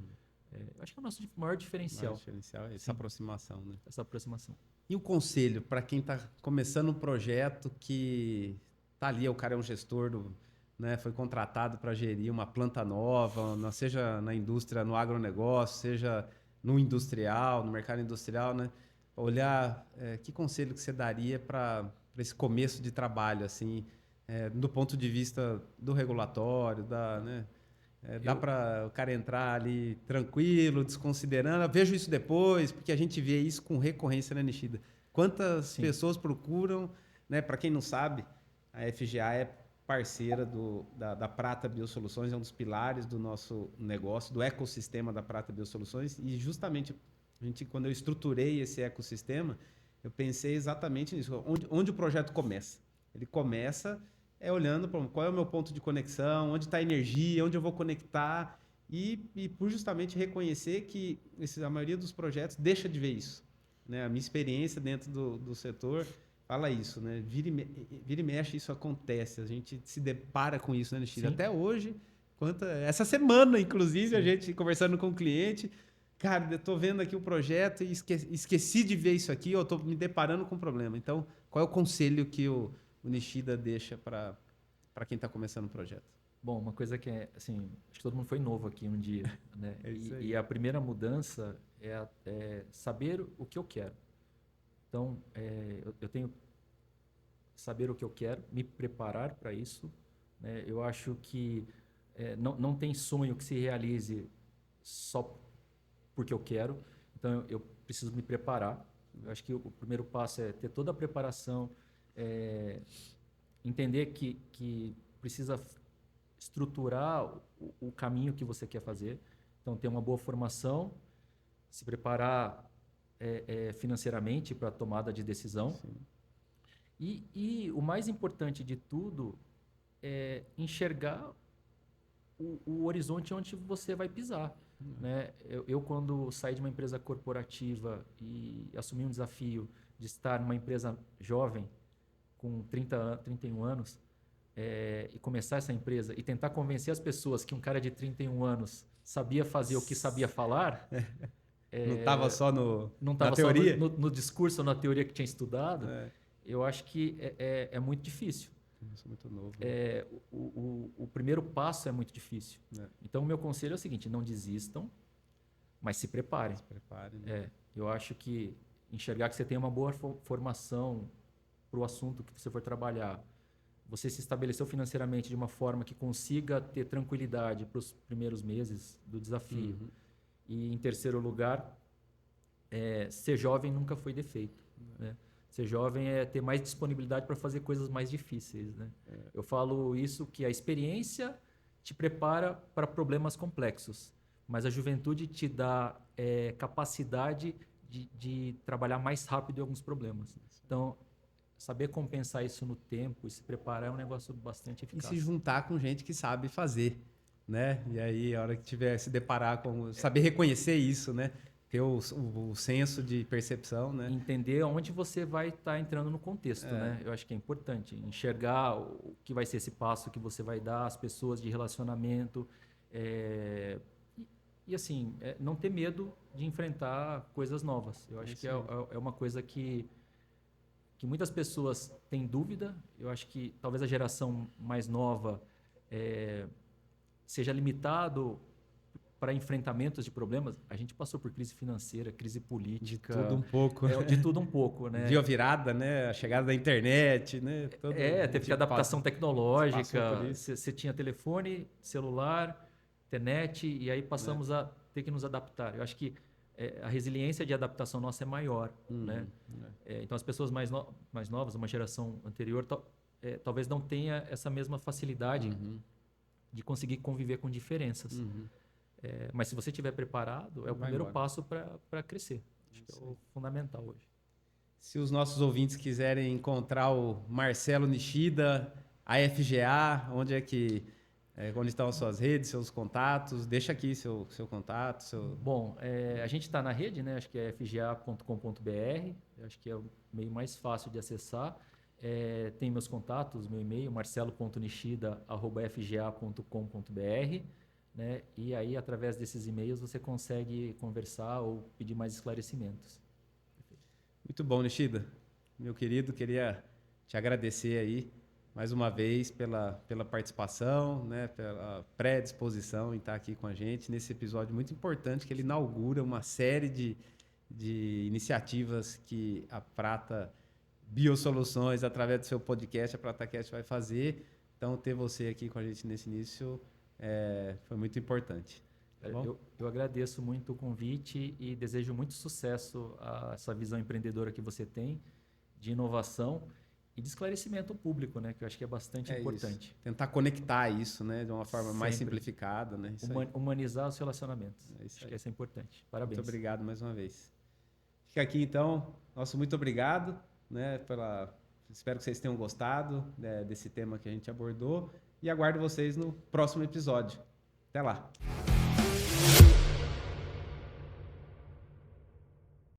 Eu acho que é o nosso maior diferencial. É essa aproximação. Né? Essa aproximação. E o conselho para quem está começando um projeto que está ali, o cara é um gestor, né, foi contratado para gerir uma planta nova, seja na indústria, no agronegócio, seja no industrial, no mercado industrial, né? Olhar que conselho que você daria para esse começo de trabalho, assim, do ponto de vista do regulatório, né? Dá para o cara entrar ali tranquilo, desconsiderando. Eu vejo isso depois, porque a gente vê isso com recorrência, né, Nishida? Quantas pessoas procuram, né? Para quem não sabe, a FGA é parceira da Prata Biosoluções, é um dos pilares do nosso negócio, do ecossistema da Prata Biosoluções. E justamente, quando eu estruturei esse ecossistema, eu pensei exatamente nisso. Onde o projeto começa? Ele começa olhando para qual é o meu ponto de conexão, onde está a energia, onde eu vou conectar, e por justamente reconhecer que a maioria dos projetos deixa de ver isso. Né? A minha experiência dentro do setor fala isso, né? Vira e mexe, isso acontece. A gente se depara com isso, né, Nishida? Até hoje, essa semana, inclusive, Sim. A gente conversando com o cliente, cara, eu tô vendo aqui o projeto e esqueci de ver isso aqui, eu tô me deparando com um problema. Então, qual é o conselho que o Nishida deixa para quem está começando o projeto? Bom, uma coisa que assim, acho que todo mundo foi novo aqui um dia, né? E a primeira mudança é saber o que eu quero. Então, eu tenho saber o que eu quero, me preparar para isso. Né? Eu acho que não tem sonho que se realize só porque eu quero. Então, eu preciso me preparar. Eu acho que o primeiro passo é ter toda a preparação, entender que precisa estruturar o caminho que você quer fazer. Então, ter uma boa formação, se preparar financeiramente para a tomada de decisão. E o mais importante de tudo é enxergar o horizonte onde você vai pisar. Né? Eu, quando saí de uma empresa corporativa e assumi um desafio de estar numa empresa jovem, com 31 anos, e começar essa empresa e tentar convencer as pessoas que um cara de 31 anos sabia fazer o que sabia falar... não estava só na teoria? Só no discurso ou na teoria que tinha estudado, eu acho que é muito difícil. Eu sou muito novo. O primeiro passo é muito difícil. Então, o meu conselho é o seguinte, não desistam, mas se preparem. Né? Eu acho que enxergar que você tem uma boa formação para o assunto que você for trabalhar, você se estabeleceu financeiramente de uma forma que consiga ter tranquilidade para os primeiros meses do desafio. Uhum. E, em terceiro lugar, ser jovem nunca foi defeito. Né? Ser jovem é ter mais disponibilidade para fazer coisas mais difíceis. Né? Eu falo isso que a experiência te prepara para problemas complexos, mas a juventude te dá capacidade de trabalhar mais rápido em alguns problemas. Então, saber compensar isso no tempo e se preparar é um negócio bastante eficaz. E se juntar com gente que sabe fazer, né? E aí, a hora que tiver se deparar com... Saber reconhecer isso, né? Ter o senso de percepção, né? Entender onde você vai estar entrando no contexto, né? Eu acho que é importante enxergar o que vai ser esse passo que você vai dar, as pessoas de relacionamento, e assim, não ter medo de enfrentar coisas novas. Eu acho que é uma coisa que muitas pessoas têm dúvida. Eu acho que talvez a geração mais nova seja limitado para enfrentamentos de problemas. A gente passou por crise financeira, crise política. De tudo um pouco. De tudo um pouco, né? Viu a virada, né? A chegada da internet, né? Teve que adaptação tecnológica. Você tinha telefone, celular, internet, e aí passamos a ter que nos adaptar. Eu acho que a resiliência de adaptação nossa é maior, né? Então, as pessoas mais novas, uma geração anterior, talvez não tenha essa mesma facilidade de conseguir conviver com diferenças. Mas se você estiver preparado, é o primeiro passo para crescer. Acho que é o fundamental hoje. Se os nossos ouvintes quiserem encontrar o Marcelo Nishida, a FGA, onde estão as suas redes, seus contatos? Deixa aqui seu contato. Bom, a gente está na rede, né? Acho que é fga.com.br. Acho que é o meio mais fácil de acessar. Tem meus contatos, meu e-mail, marcelo.nishida@fga.com.br. Né? E aí, através desses e-mails, você consegue conversar ou pedir mais esclarecimentos. Muito bom, Nishida. Meu querido, queria te agradecer aí mais uma vez pela participação, né? Pela predisposição em estar aqui com a gente nesse episódio muito importante que ele inaugura uma série de iniciativas que a Prata Biosoluções, através do seu podcast, a PrataCast, vai fazer. Então, ter você aqui com a gente nesse início foi muito importante. Tá bom? Eu agradeço muito o convite e desejo muito sucesso a essa visão empreendedora que você tem de inovação e de esclarecimento público, né? Que eu acho que é bastante importante. Isso. Tentar conectar isso, né, de uma forma mais Sempre. simplificada, né? Isso aí. Humanizar os relacionamentos. É isso Acho aí. que isso é importante. Parabéns. Muito obrigado mais uma vez. Fica aqui então, nosso muito obrigado, né, espero que vocês tenham gostado, né, desse tema que a gente abordou e aguardo vocês no próximo episódio. Até lá.